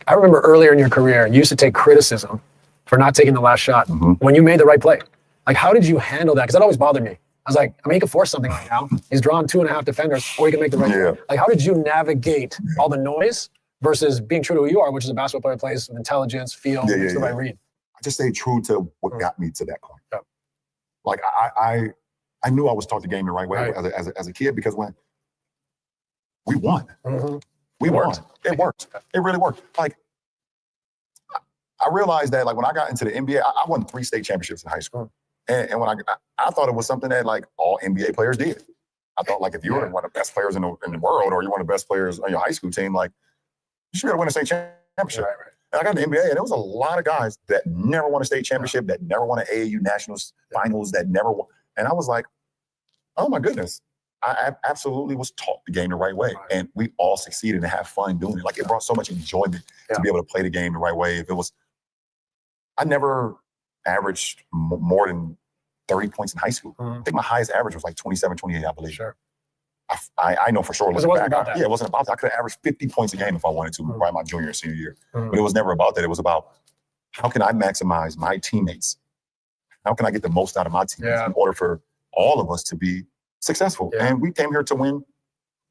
I remember earlier in your career, you used to take criticism for not taking the last shot when you made the right play. Like, how did you handle that? Because that always bothered me. I was like, he can force something right now. He's drawn 2.5 defenders, or he can make the right play. Like, how did you navigate all the noise versus being true to who you are, which is a basketball player plays with intelligence, feel, the right read? I just stayed true to what got me to that point. Like I knew I was taught the game the right way as a kid, because when we won, we won. It worked. It really worked. Like I realized that, like, when I got into the NBA, I won 3 state championships in high school, and when I thought it was something that like all NBA players did. I thought, like, if you were one of the best players in the world, or you're one of the best players on your high school team, like, you should be able to win a state championship. And I got in the NBA, and there was a lot of guys that never won a state championship, that never won an AAU nationals finals, that never won. And I was like, oh my goodness, I absolutely was taught the game the right way. And we all succeeded and have fun doing it. Like, it brought so much enjoyment to be able to play the game the right way. If it was, I never averaged more than 30 points in high school. I think my highest average was like 27, 28, I believe. I know for sure. It wasn't about that. Yeah, it wasn't about that. I could have averaged 50 points a game if I wanted to, right my junior and senior year. But it was never about that. It was about, how can I maximize my teammates? How can I get the most out of my teammates in order for all of us to be successful? And we came here to win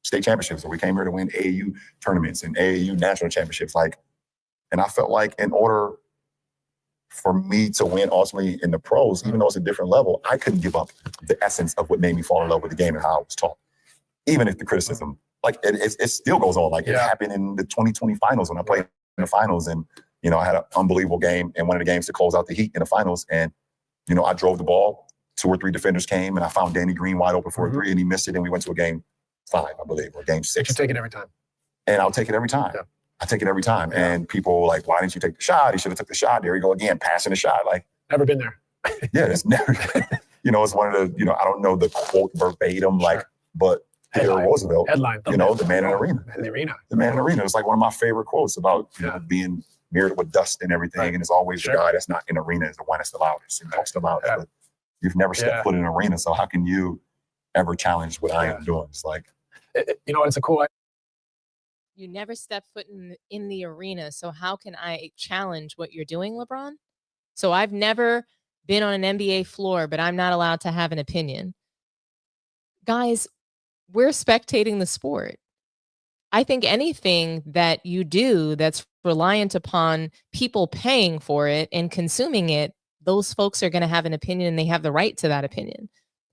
state championships, or we came here to win AAU tournaments and AAU national championships. And I felt like in order for me to win ultimately in the pros, even though it's a different level, I couldn't give up the essence of what made me fall in love with the game and how I was taught. Even if the criticism, like, it still goes on. Like, it happened in the 2020 finals when I played in the finals, and, I had an unbelievable game in one of the games to close out the Heat in the finals. And, I drove the ball, 2 or 3 defenders came, and I found Danny Green wide open for a 3, and he missed it. And we went to a game 5, I believe, or game 6. You take it every time. And I'll take it every time. I take it every time. And people were like, why didn't you take the shot? He should have took the shot. There you go again, passing the shot. Like, never been there. It's never, it's one of the, I don't know the quote verbatim, but Theodore Roosevelt, headline, the man in the arena. The man in the arena. It's like one of my favorite quotes about being mirrored with dust and everything. And it's always the guy that's not in the arena is the one that's the loudest and talks the loudest. But you've never stepped foot in an arena, so how can you ever challenge what I am doing? It's like, it's a cool. You never step foot in the arena, so how can I challenge what you're doing, LeBron? So I've never been on an NBA floor, but I'm not allowed to have an opinion. Guys, we're spectating the sport. I think anything that you do that's reliant upon people paying for it and consuming it, those folks are going to have an opinion, and they have the right to that opinion.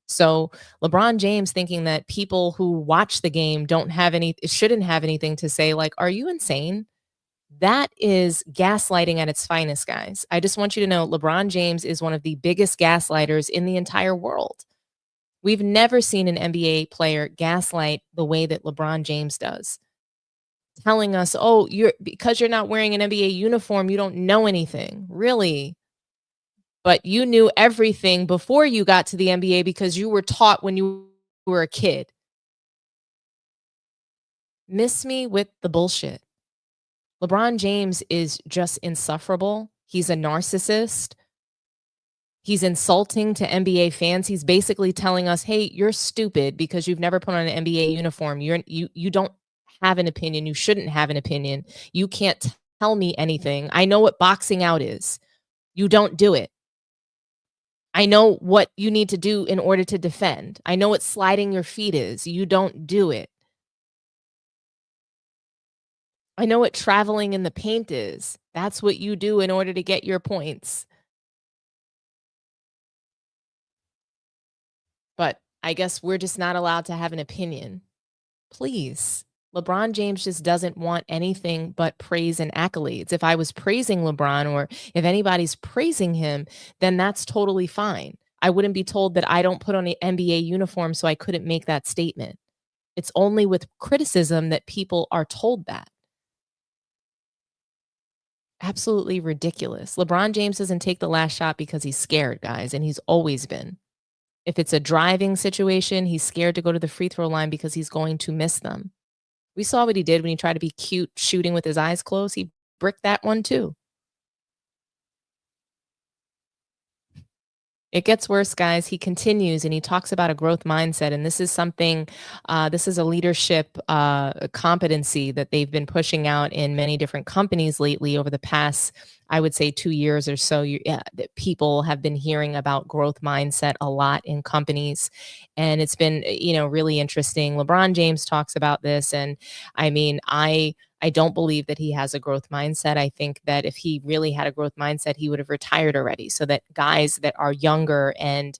So LeBron James thinking that people who watch the game shouldn't have anything to say, like, are you insane? That is gaslighting at its finest, guys. I just want you to know LeBron James is one of the biggest gaslighters in the entire world. We've never seen an NBA player gaslight the way that LeBron James does. Telling us, oh, because you're not wearing an NBA uniform, you don't know anything. Really? But you knew everything before you got to the NBA because you were taught when you were a kid. Miss me with the bullshit. LeBron James is just insufferable. He's a narcissist. He's insulting to NBA fans. He's basically telling us, hey, you're stupid because you've never put on an NBA uniform. You don't have an opinion. You shouldn't have an opinion. You can't tell me anything. I know what boxing out is. You don't do it. I know what you need to do in order to defend. I know what sliding your feet is. You don't do it. I know what traveling in the paint is. That's what you do in order to get your points. But I guess we're just not allowed to have an opinion. Please. LeBron James just doesn't want anything but praise and accolades. If I was praising LeBron or if anybody's praising him, then that's totally fine. I wouldn't be told that I don't put on an NBA uniform, so I couldn't make that statement. It's only with criticism that people are told that. Absolutely ridiculous. LeBron James doesn't take the last shot because he's scared, guys, and he's always been. If it's a driving situation, he's scared to go to the free throw line because he's going to miss them. We saw what he did when he tried to be cute shooting with his eyes closed. He bricked that one too. It gets worse, guys. He continues and he talks about a growth mindset. And this is something, this is a leadership competency that they've been pushing out in many different companies lately over the past, I would say 2 years or so. That people have been hearing about growth mindset a lot in companies. And it's been, really interesting. LeBron James talks about this. And I mean, I don't believe that he has a growth mindset. I think that if he really had a growth mindset, he would have retired already so that guys that are younger and,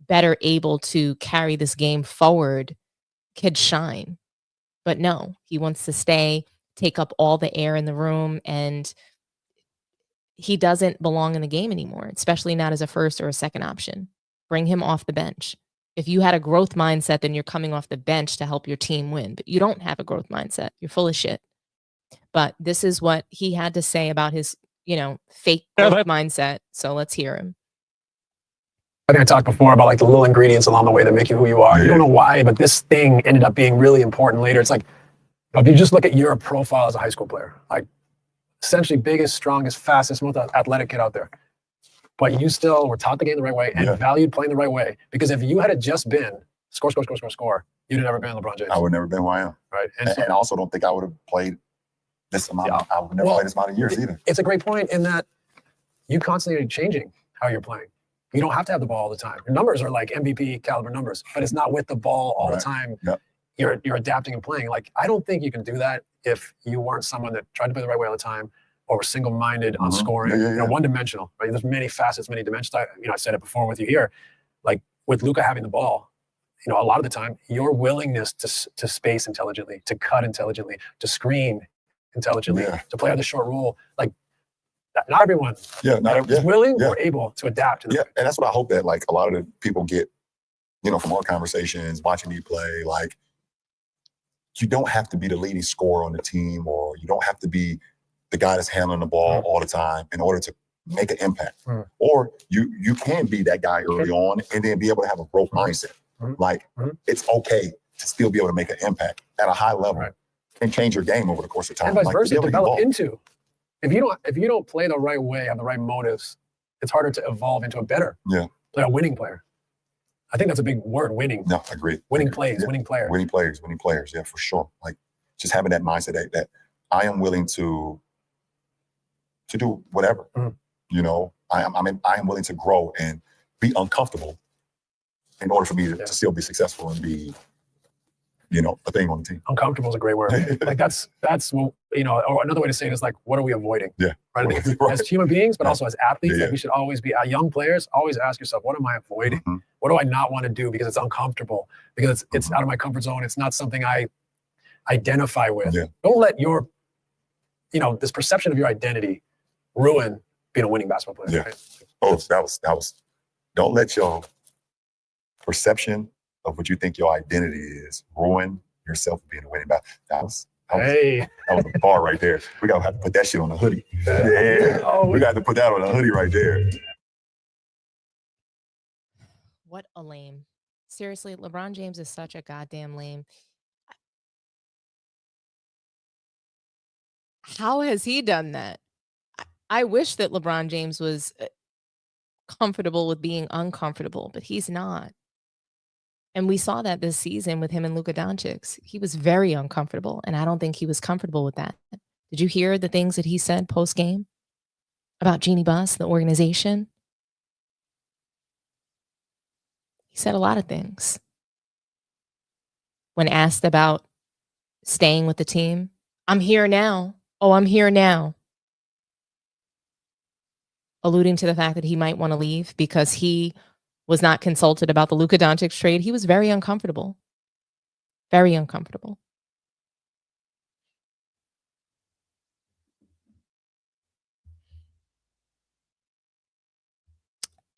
better able to carry this game forward could shine. But no, he wants to stay, take up all the air in the room, and he doesn't belong in the game anymore, especially not as a first or a second option. Bring him off the bench. If you had a growth mindset, then you're coming off the bench to help your team win. But you don't have a growth mindset. You're full of shit. But this is what he had to say about his, fake growth mindset. So let's hear him. I think I talked before about like the little ingredients along the way that make you who you are. You don't know why, but this thing ended up being really important later. It's like, if you just look at your profile as a high school player, like essentially biggest, strongest, fastest, most athletic kid out there. But you still were taught the game the right way and valued playing the right way. Because if you had just been score, you'd have never been LeBron James. I would never been who I am. Right. And I also don't think I would have played this amount. I would never play this amount of years either. It's a great point in that you constantly are changing how you're playing. You don't have to have the ball all the time. Your numbers are like MVP caliber numbers, but it's not with the ball all the time. Yep. You're adapting and playing. Like, I don't think you can do that if you weren't someone that tried to play the right way all the time, or were single-minded on scoring, one-dimensional, right? There's many facets, many dimensions. I said it before with you here. Like with Luka having the ball, a lot of the time, your willingness to space intelligently, to cut intelligently, to screen intelligently, to play on the short roll, like not everyone is willing or able to adapt to that. Yeah, and that's what I hope that like a lot of the people get, from our conversations, watching you play, like you don't have to be the leading scorer on the team, or you don't have to be the guy that's handling the ball all the time in order to make an impact. Or you can be that guy early on and then be able to have a growth mindset. Like it's okay to still be able to make an impact at a high level and change your game over the course of time. And vice versa, develop into. If you don't play the right way, have the right motives, it's harder to evolve into a better player, a winning player. I think that's a big word, winning. No, I agree. Winning plays, winning players. Winning players, yeah, for sure. Like just having that mindset that I am willing to do whatever. I am willing to grow and be uncomfortable in order for me to still be successful and be, a thing on the team. Uncomfortable is a great word. Like that's what, or another way to say it is like, what are we avoiding? Yeah. Right? As human beings, but also as athletes, like we should always be, young players, always ask yourself, what am I avoiding? What do I not want to do because it's uncomfortable? Because it's out of my comfort zone. It's not something I identify with. Yeah. Don't let your, this perception of your identity ruin being a winning basketball player. Yeah. Right? Oh, that was. Don't let your perception of what you think your identity is ruin yourself being a winning back. That was a bar right there. We gotta have to put that shit on a hoodie. Yeah. Oh, We got to put that on a hoodie right there. What a lame. Seriously, LeBron James is such a goddamn lame. How has he done that? I wish that LeBron James was comfortable with being uncomfortable, but he's not. And we saw that this season with him and Luka Doncic. He was very uncomfortable, and I don't think he was comfortable with that. Did you hear the things that he said post-game about Jeannie Buss, the organization? He said a lot of things. When asked about staying with the team, I'm here now. Oh, I'm here now. Alluding to the fact that he might want to leave because he was not consulted about the Luka Doncic trade. He was very uncomfortable. Very uncomfortable.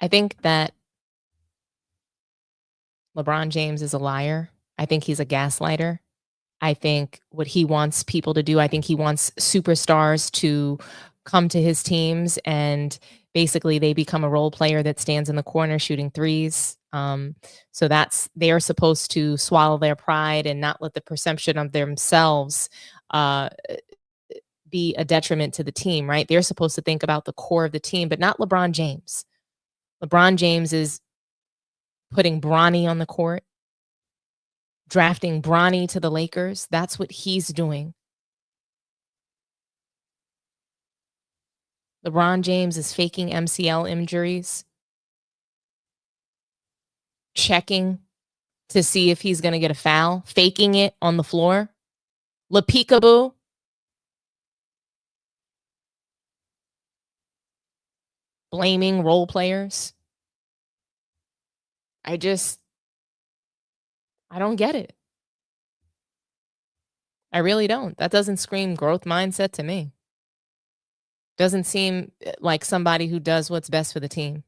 I think that LeBron James is a liar. I think he's a gaslighter. I think what he wants people to do, I think he wants superstars to come to his teams and basically they become a role player that stands in the corner shooting threes. So they are supposed to swallow their pride and not let the perception of themselves be a detriment to the team, right? They're supposed to think about the core of the team, but not LeBron James. LeBron James is putting Bronny on the court, drafting Bronny to the Lakers. That's what he's doing. LeBron James is faking MCL injuries, checking to see if he's going to get a foul, faking it on the floor. La peekaboo. Blaming role players. I don't get it. I really don't. That doesn't scream growth mindset to me. Doesn't seem like somebody who does what's best for the team.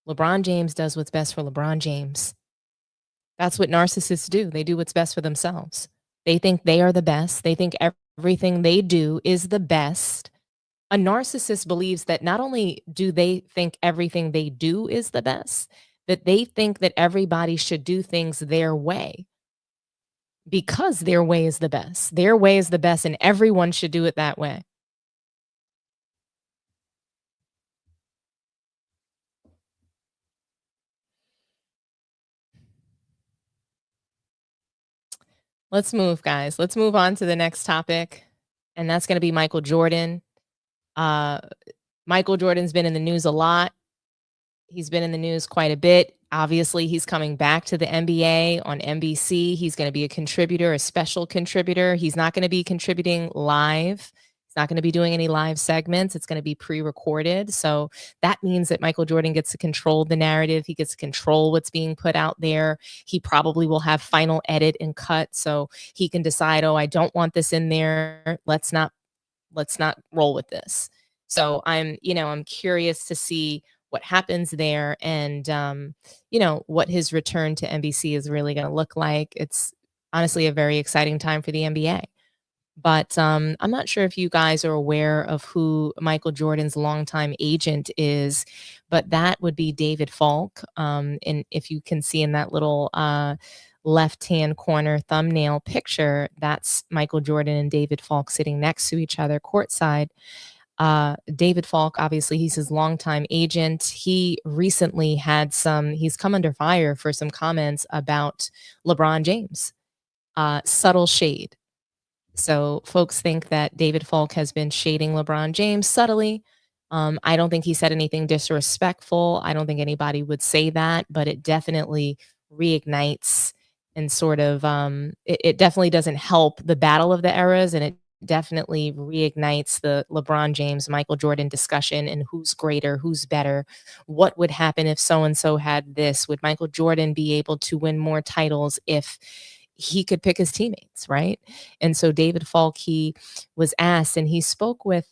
LeBron James does what's best for LeBron James. That's what narcissists do. They do what's best for themselves. They think they are the best. They think everything they do is the best. A narcissist believes that not only do they think everything they do is the best, that they think that everybody should do things their way because their way is the best. Their way is the best, and everyone should do it that way. Let's move, guys. Let's move on to the next topic, and that's going to be Michael Jordan. Michael Jordan's been in the news a lot. He's been in the news quite a bit. Obviously, he's coming back to the NBA on NBC. He's going to be a contributor, a special contributor. He's not going to be contributing live. He's not going to be doing any live segments. It's going to be pre-recorded. So that means that Michael Jordan gets to control the narrative. He gets to control what's being put out there. He probably will have final edit and cut. So he can decide, oh, I don't want this in there. Let's not roll with this. So I'm curious to see what happens there and, what his return to NBC is really going to look like. It's honestly a very exciting time for the NBA. But I'm not sure if you guys are aware of who Michael Jordan's longtime agent is, but that would be David Falk. And if you can see in that little left-hand corner thumbnail picture, that's Michael Jordan and David Falk sitting next to each other courtside. David Falk, obviously, he's his longtime agent. He recently he's come under fire for some comments about LeBron James. Subtle shade. So folks think that David Falk has been shading LeBron James subtly. I don't think he said anything disrespectful. I don't think anybody would say that, but it definitely reignites and sort of, it definitely doesn't help the battle of the eras, and it definitely reignites the LeBron James, Michael Jordan discussion and who's greater, who's better. What would happen if so-and-so had this? Would Michael Jordan be able to win more titles if he could pick his teammates, right? And so David Falk, he was asked, and he spoke with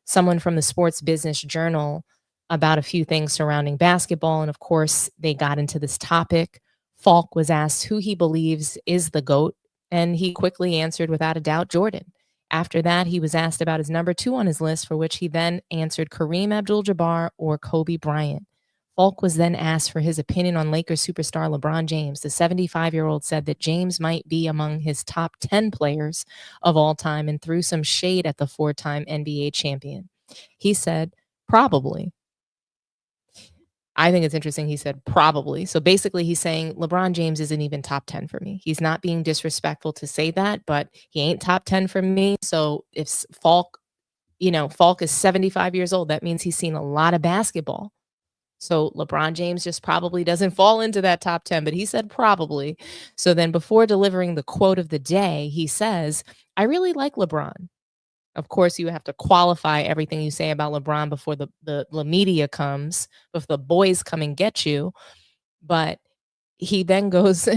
someone from the Sports Business Journal about a few things surrounding basketball. And of course, they got into this topic. Falk was asked who he believes is the GOAT, and he quickly answered without a doubt, Jordan. After that, he was asked about his number 2 on his list, for which he then answered Kareem Abdul-Jabbar or Kobe Bryant. Falk was then asked for his opinion on Lakers superstar LeBron James. The 75-year-old said that James might be among his top 10 players of all time and threw some shade at the 4-time NBA champion. He said, probably. I think it's interesting. He said probably. So basically he's saying LeBron James isn't even top 10 for me. He's not being disrespectful to say that, but he ain't top 10 for me. So if Falk is 75 years old, that means he's seen a lot of basketball. So LeBron James just probably doesn't fall into that top 10, but he said probably. So then before delivering the quote of the day, he says, I really like LeBron. Of course, you have to qualify everything you say about LeBron before the media comes, before the boys come and get you. But he then goes,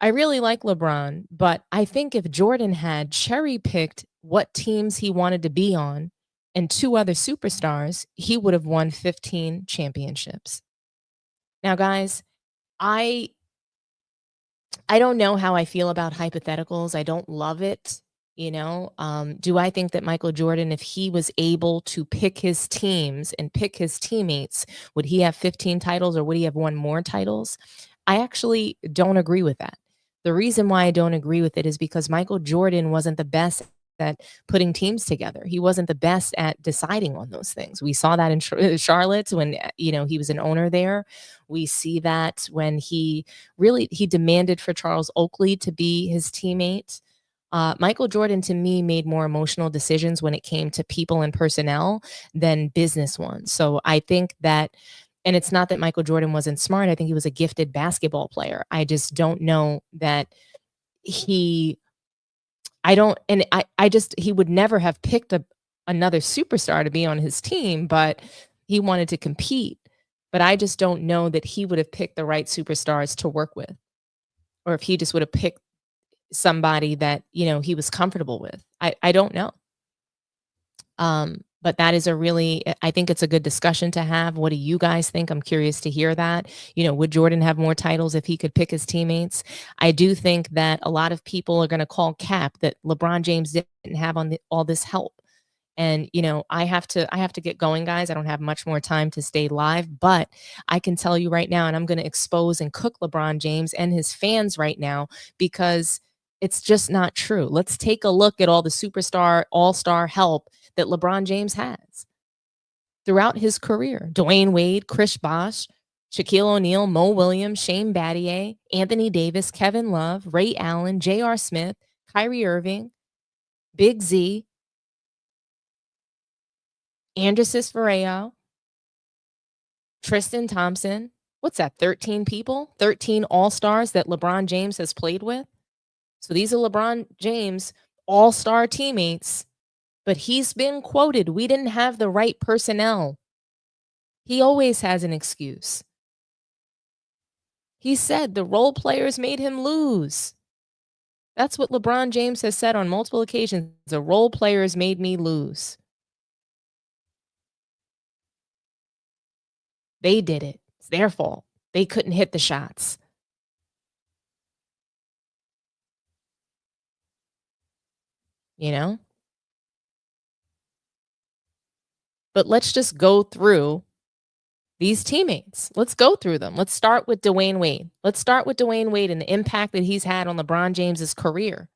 I really like LeBron, but I think if Jordan had cherry-picked what teams he wanted to be on and 2 other superstars, he would have won 15 championships. Now, guys, I don't know how I feel about hypotheticals. I don't love it. Do I think that Michael Jordan, if he was able to pick his teams and pick his teammates, would he have 15 titles or would he have won more titles? I actually don't agree with that. The reason why I don't agree with it is because Michael Jordan wasn't the best at putting teams together. He wasn't the best at deciding on those things. We saw that in Charlotte when, he was an owner there. We see that when he demanded for Charles Oakley to be his teammate. Michael Jordan, to me, made more emotional decisions when it came to people and personnel than business ones. So I think that, and it's not that Michael Jordan wasn't smart. I think he was a gifted basketball player. I just don't know that he would never have picked another superstar to be on his team, but he wanted to compete. But I just don't know that he would have picked the right superstars to work with, or if he just would have picked somebody that, he was comfortable with. I don't know. But that is I think it's a good discussion to have. What do you guys think? I'm curious to hear that. Would Jordan have more titles if he could pick his teammates? I do think that a lot of people are going to call cap that LeBron James didn't have all this help. And, I have to get going, guys. I don't have much more time to stay live, but I can tell you right now, and I'm going to expose and cook LeBron James and his fans right now, because it's just not true. Let's take a look at all the superstar, all-star help that LeBron James has throughout his career. Dwayne Wade, Chris Bosh, Shaquille O'Neal, Mo Williams, Shane Battier, Anthony Davis, Kevin Love, Ray Allen, J.R. Smith, Kyrie Irving, Big Z, Andrews Vareo, Tristan Thompson. What's that, 13 people? 13 all-stars that LeBron James has played with? So these are LeBron James all-star teammates, but he's been quoted, we didn't have the right personnel. He always has an excuse. He said the role players made him lose. That's what LeBron James has said on multiple occasions. The role players made me lose. They did it. It's their fault. They couldn't hit the shots. But let's just go through these teammates. Let's go through them. Let's start with Dwayne Wade. Let's start with Dwayne Wade and the impact that he's had on LeBron James's career.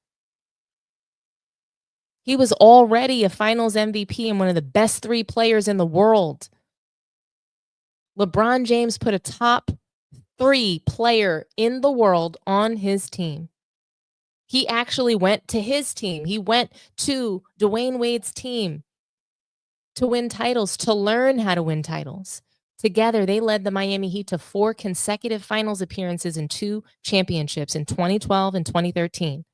He was already a finals MVP and one of the best 3 players in the world. LeBron James put a top 3 player in the world on his team. He actually went to his team. He went to Dwayne Wade's team to win titles, to learn how to win titles. Together, they led the Miami Heat to 4 consecutive finals appearances and 2 championships in 2012 and 2013.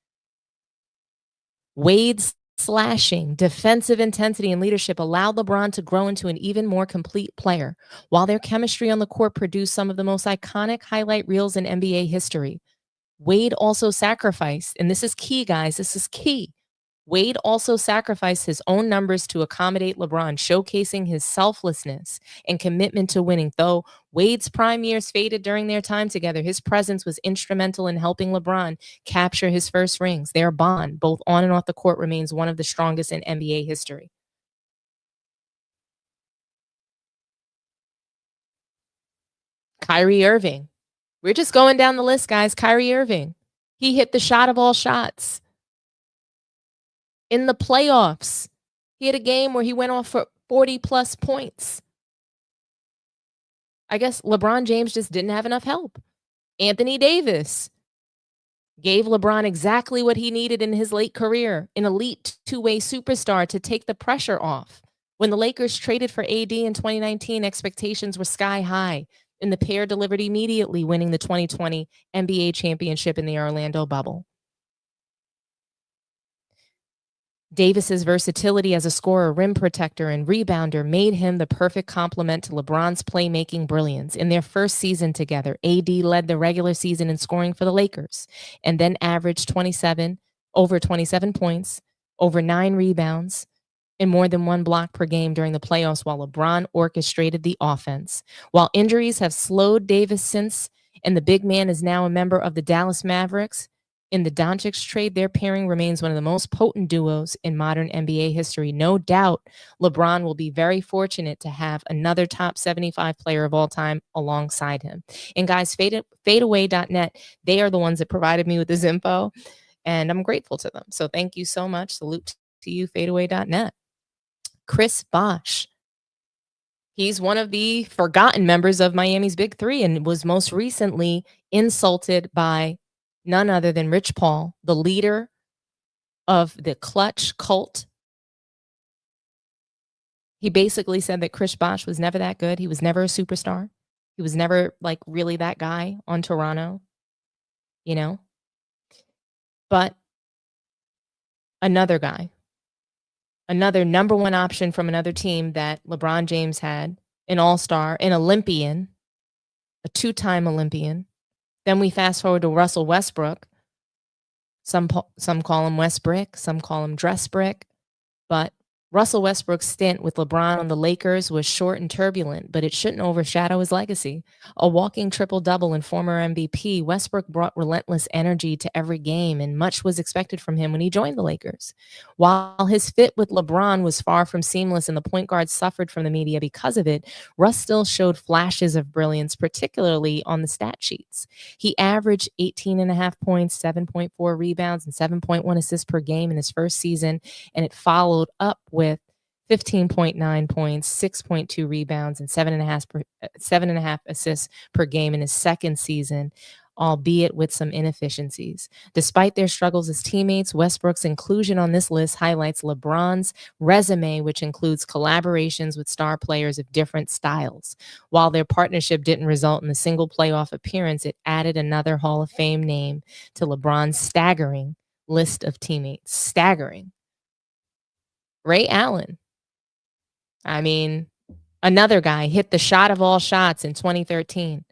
Wade's slashing, defensive intensity, and leadership allowed LeBron to grow into an even more complete player, while their chemistry on the court produced some of the most iconic highlight reels in NBA history. Wade also sacrificed, and this is key, guys, this is key. Wade also sacrificed his own numbers to accommodate LeBron, showcasing his selflessness and commitment to winning. Though Wade's prime years faded during their time together, his presence was instrumental in helping LeBron capture his first rings. Their bond, both on and off the court, remains one of the strongest in NBA history. Kyrie Irving. We're just going down the list, guys. Kyrie Irving. He hit the shot of all shots. In the playoffs, he had a game where he went off for 40-plus points. I guess LeBron James just didn't have enough help. Anthony Davis gave LeBron exactly what he needed in his late career, an elite two-way superstar to take the pressure off. When the Lakers traded for AD in 2019, expectations were sky high, and the pair delivered immediately, winning the 2020 NBA championship in the Orlando bubble. Davis's versatility as a scorer, rim protector, and rebounder made him the perfect complement to LeBron's playmaking brilliance. In their first season together, AD led the regular season in scoring for the Lakers and then averaged over 27 points, over 9 rebounds, and more than 1 block per game during the playoffs while LeBron orchestrated the offense. While injuries have slowed Davis since, and the big man is now a member of the Dallas Mavericks, in the Doncic trade, their pairing remains one of the most potent duos in modern NBA history. No doubt LeBron will be very fortunate to have another top 75 player of all time alongside him. And guys, fadeaway.net, they are the ones that provided me with this info, and I'm grateful to them. So thank you so much. Salute to you, fadeaway.net. Chris Bosh. He's one of the forgotten members of Miami's Big Three and was most recently insulted by none other than Rich Paul, the leader of the Clutch cult. He basically said that Chris Bosh was never that good. He was never a superstar. He was never like really that guy on Toronto, you know. But another guy, another number one option from another team that LeBron James had, an all-star, an Olympian, a 2-time Olympian. Then we fast forward to Russell Westbrook. Some call him Westbrick, some call him Dress Brick. But Russell Westbrook's stint with LeBron on the Lakers was short and turbulent, but it shouldn't overshadow his legacy. A walking triple-double and former MVP, Westbrook brought relentless energy to every game, and much was expected from him when he joined the Lakers. While his fit with LeBron was far from seamless and the point guard suffered from the media because of it, Russ still showed flashes of brilliance, particularly on the stat sheets. He averaged 18.5 points, 7.4 rebounds, and 7.1 assists per game in his first season, and it followed up with 15.9 points, 6.2 rebounds, and 7.5 assists per game in his second season, albeit with some inefficiencies. Despite their struggles as teammates, Westbrook's inclusion on this list highlights LeBron's resume, which includes collaborations with star players of different styles. While their partnership didn't result in a single playoff appearance, it added another Hall of Fame name to LeBron's staggering list of teammates. Staggering. Ray Allen. I mean, another guy hit the shot of all shots in 2013.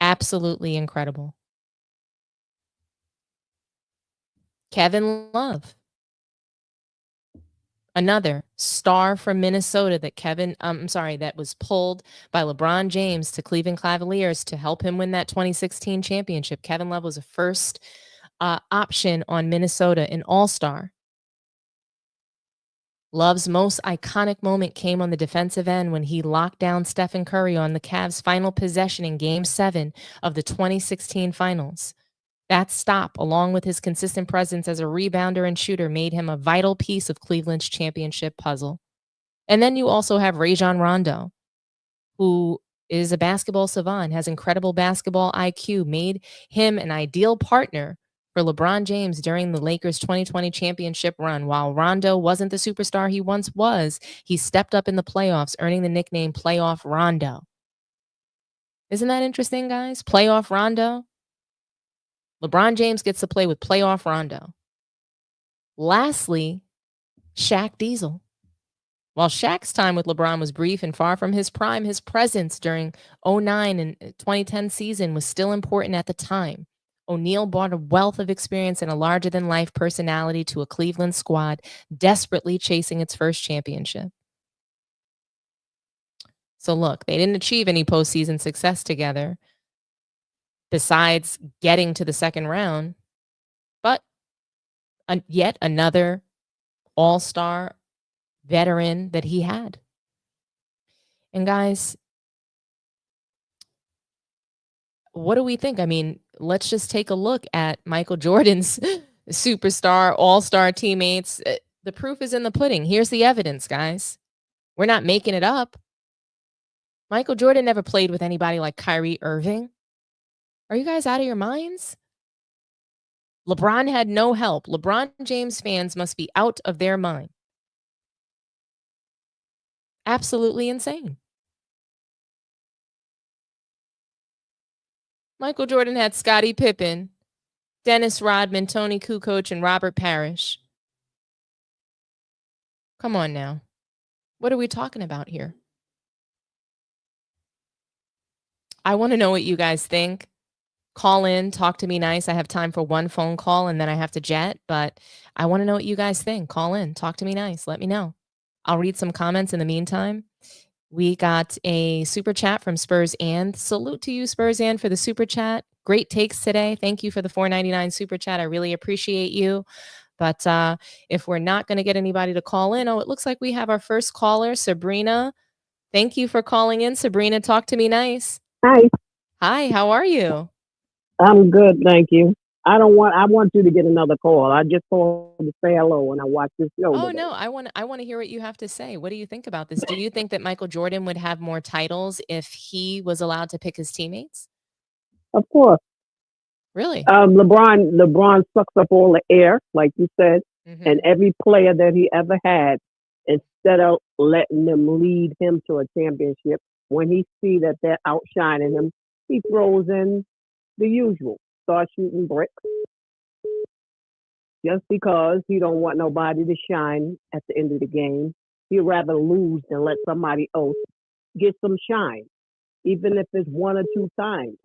Absolutely incredible. Kevin Love. Another star from Minnesota that was pulled by LeBron James to Cleveland Cavaliers to help him win that 2016 championship. Kevin Love was a first option on Minnesota, an all-star. Love's most iconic moment came on the defensive end when he locked down Stephen Curry on the Cavs' final possession in Game 7 of the 2016 finals. That stop, along with his consistent presence as a rebounder and shooter, made him a vital piece of Cleveland's championship puzzle. And then you also have Rajon Rondo, who is a basketball savant, has incredible basketball IQ, made him an ideal partner for LeBron James during the Lakers' 2020 championship run. While Rondo wasn't the superstar he once was, he stepped up in the playoffs, earning the nickname Playoff Rondo. Isn't that interesting, guys? Playoff Rondo. LeBron James gets to play with Playoff Rondo. Lastly, Shaq Diesel. While Shaq's time with LeBron was brief and far from his prime, his presence during 2009 and 2010 season was still important at the time. O'Neal brought a wealth of experience and a larger-than-life personality to a Cleveland squad desperately chasing its first championship. So look, they didn't achieve any postseason success together besides getting to the second round, but yet another all-star veteran that he had. And guys, what do we think? I mean, let's just take a look at Michael Jordan's superstar, all-star teammates. The proof is in the pudding. Here's the evidence, guys. We're not making it up. Michael Jordan never played with anybody like Kyrie Irving. Are you guys out of your minds? LeBron had no help. LeBron James fans must be out of their mind. Absolutely insane. Michael Jordan had Scottie Pippen, Dennis Rodman, Tony Kukoc, and Robert Parrish. Come on now. What are we talking about here? I want to know what you guys think. Call in, talk to me nice. I have time for one phone call and then I have to jet, but I want to know what you guys think. Call in, talk to me nice. Let me know. I'll read some comments in the meantime. We got a super chat from Spurs and. Salute to you, Spurs and, for the super chat. Great takes today. Thank you for the $4.99 super chat. I really appreciate you. But if we're not going to get anybody to call in, it looks like we have our first caller, Sabrina. Thank you for calling in, Sabrina. Talk to me nice. Hi. Hi, how are you? I'm good, thank you. I want you to get another call. I just called to say hello when I watched this show. Oh today. no, I want to hear what you have to say. What do you think about this? Do you think that Michael Jordan would have more titles if he was allowed to pick his teammates? Of course. Really? LeBron sucks up all the air, like you said, and every player that he ever had, instead of letting them lead him to a championship, when he see that they're outshining him, he throws in the usual, start shooting bricks, just because he don't want nobody to shine at the end of the game. He'd rather lose than let somebody else get some shine, even if it's one or two times.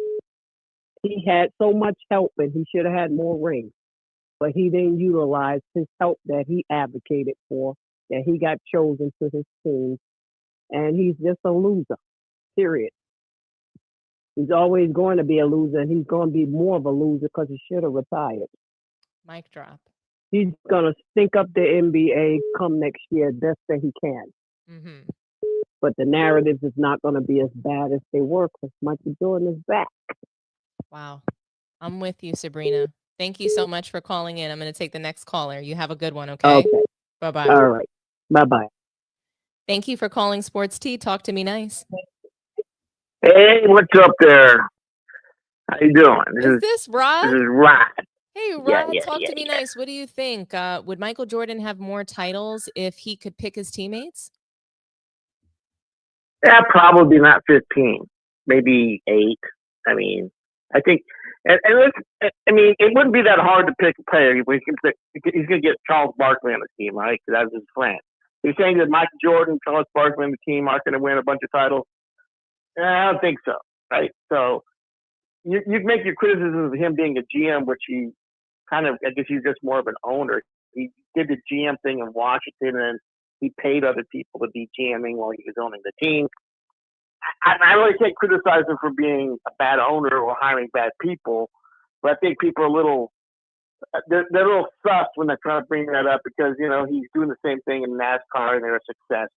He had so much help and he should have had more rings, but he didn't utilize his help that he advocated for, that he got chosen to his team, and he's just a loser, period. He's always going to be a loser, and he's going to be more of a loser because he should have retired. Mic drop. He's going to stink up the NBA come next year best that he can. But the narrative is not going to be as bad as they were because Michael Jordan is back. Wow. I'm with you, Sabrina. Thank you so much for calling in. I'm going to take the next caller. You have a good one, okay? Okay. Bye-bye. All right. Bye-bye. Thank you for calling Sports Tea. Talk to me nice. Hey, what's up there? How you doing? Is this Rod? This is Rod. Hey, Rod, talk to me nice. What do you think? Would Michael Jordan have more titles if he could pick his teammates? Yeah, probably not 15, maybe 8. I mean, I think, and it wouldn't be that hard to pick a player. He's going to get Charles Barkley on the team, right? Because that's his friend. You're saying that Michael Jordan, Charles Barkley on the team aren't going to win a bunch of titles? I don't think so, right? So you make your criticisms of him being a GM, which he kind of, I guess he's just more of an owner. He did the GM thing in Washington, and he paid other people to be GMing while he was owning the team. I really can't criticize him for being a bad owner or hiring bad people, but I think people are they're a little sus when they're trying to bring that up because, he's doing the same thing in NASCAR and they're a success.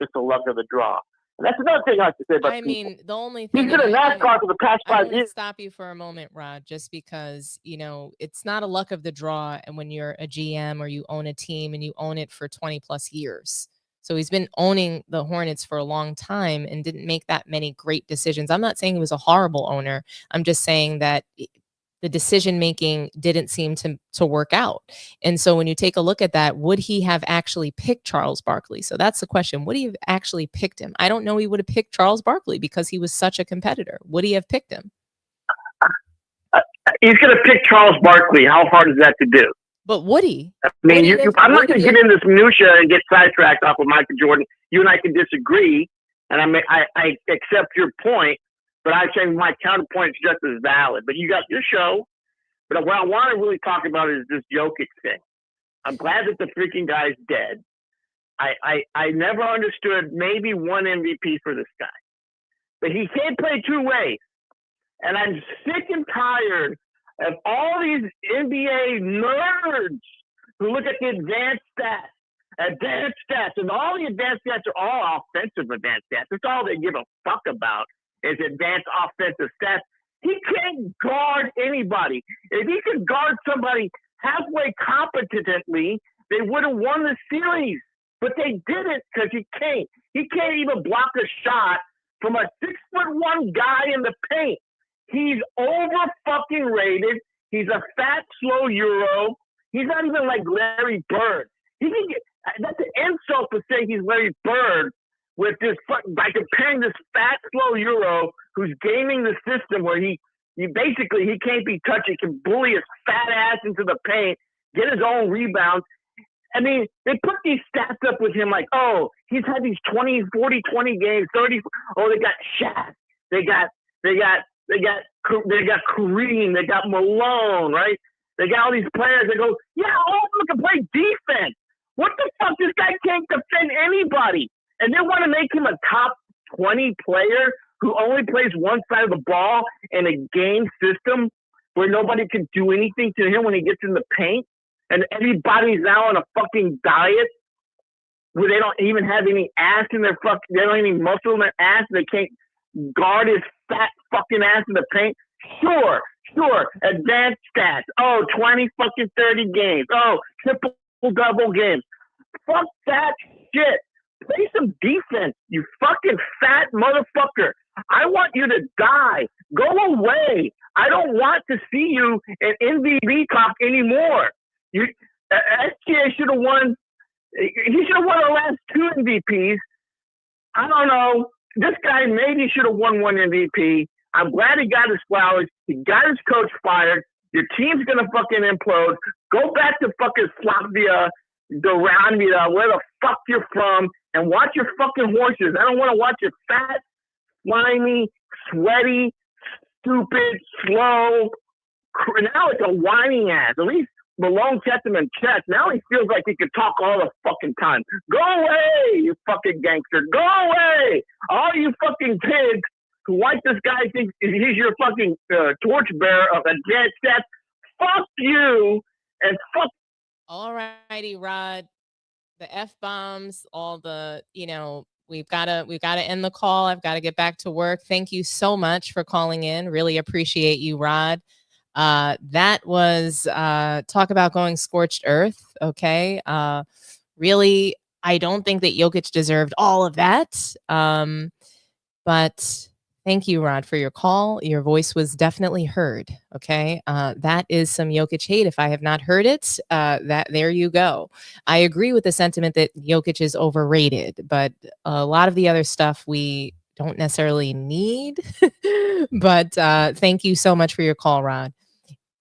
Just the luck of the draw. And that's another thing I have to say about people. The only thing he's been in NASCAR for the past 5 years. Stop you for a moment, Rod, just because, it's not a luck of the draw. And when you're a GM or you own a team and you own it for 20 plus years. So he's been owning the Hornets for a long time and didn't make that many great decisions. I'm not saying he was a horrible owner. I'm just saying that the decision-making didn't seem to work out. And so when you take a look at that, would he have actually picked Charles Barkley? So that's the question. Would he have actually picked him? I don't know he would have picked Charles Barkley because he was such a competitor. Would he have picked him? He's going to pick Charles Barkley. How hard is that to do? But Woody, I mean, I'm not going to Woody get into this minutia and get sidetracked off of Michael Jordan. You and I can disagree, and I accept your point, but I say my counterpoint is just as valid. But you got your show. But what I want to really talk about is this Jokic thing. I'm glad that the freaking guy's dead. I never understood maybe one MVP for this guy. But he can't play two ways. And I'm sick and tired of all these NBA nerds who look at the advanced stats, and all the advanced stats are all offensive advanced stats. That's all they give a fuck about is advanced offensive stats. He can't guard anybody. If he could guard somebody halfway competently, they would have won the series. But they didn't because he can't. He can't even block a shot from a 6'1" guy in the paint. He's over fucking rated. He's a fat, slow Euro. He's not even like Larry Bird. He can get, that's an insult to say he's Larry Bird with this by comparing this fat, slow Euro who's gaming the system where he basically he can't be touched. He can bully his fat ass into the paint, get his own rebounds. I mean, they put these stats up with him like, oh, he's had these 20 games, 30. Oh, they got Shaq. They got Kareem. They got Malone, right? They got all these players that go, yeah, all of them can play defense. What the fuck? This guy can't defend anybody. And they want to make him a top 20 player who only plays one side of the ball in a game system where nobody can do anything to him when he gets in the paint. And everybody's now on a fucking diet where they don't even have any ass in their they don't have any muscle in their ass. They can't guard his fat fucking ass in the paint. Sure. Advanced stats. Oh, 20 fucking 30 games. Oh, triple-double games. Fuck that shit. Play some defense, you fucking fat motherfucker. I want you to die. Go away. I don't want to see you in MVP talk anymore. SGA should have won. He should have won the last two MVPs. I don't know. This guy maybe should have won one MVP. I'm glad he got his flowers. He got his coach fired. Your team's going to fucking implode. Go back to fucking Slavia, Doranvia, where the fuck you're from, and watch your fucking horses. I don't want to watch your fat, slimy, sweaty, stupid, slow. Now it's a whining ass. At least Malone kept him in check. Now he feels like he could talk all the fucking time. Go away, you fucking gangster. Go away. All you fucking pigs who like this guy thinks he's your fucking torchbearer of advanced stats. Fuck you and fuck. All righty, Rod. The F-bombs, all the, we've got to end the call. I've got to get back to work. Thank you so much for calling in. Really appreciate you, Rod. That was talk about going scorched earth. Okay. Really, I don't think that Jokic deserved all of that. But thank you, Rod, for your call. Your voice was definitely heard. Okay. That is some Jokic hate. If I have not heard it, there you go. I agree with the sentiment that Jokic is overrated, but a lot of the other stuff we don't necessarily need. But thank you so much for your call, Rod.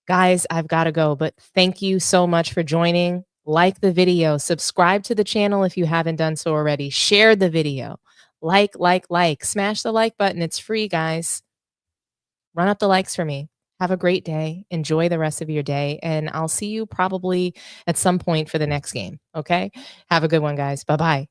Guys, I've got to go, but thank you so much for joining. Like the video, subscribe to the channel if you haven't done so already. Share the video. Like. Smash the like button. It's free, guys. Run up the likes for me. Have a great day. Enjoy the rest of your day. And I'll see you probably at some point for the next game. Okay? Have a good one, guys. Bye-bye.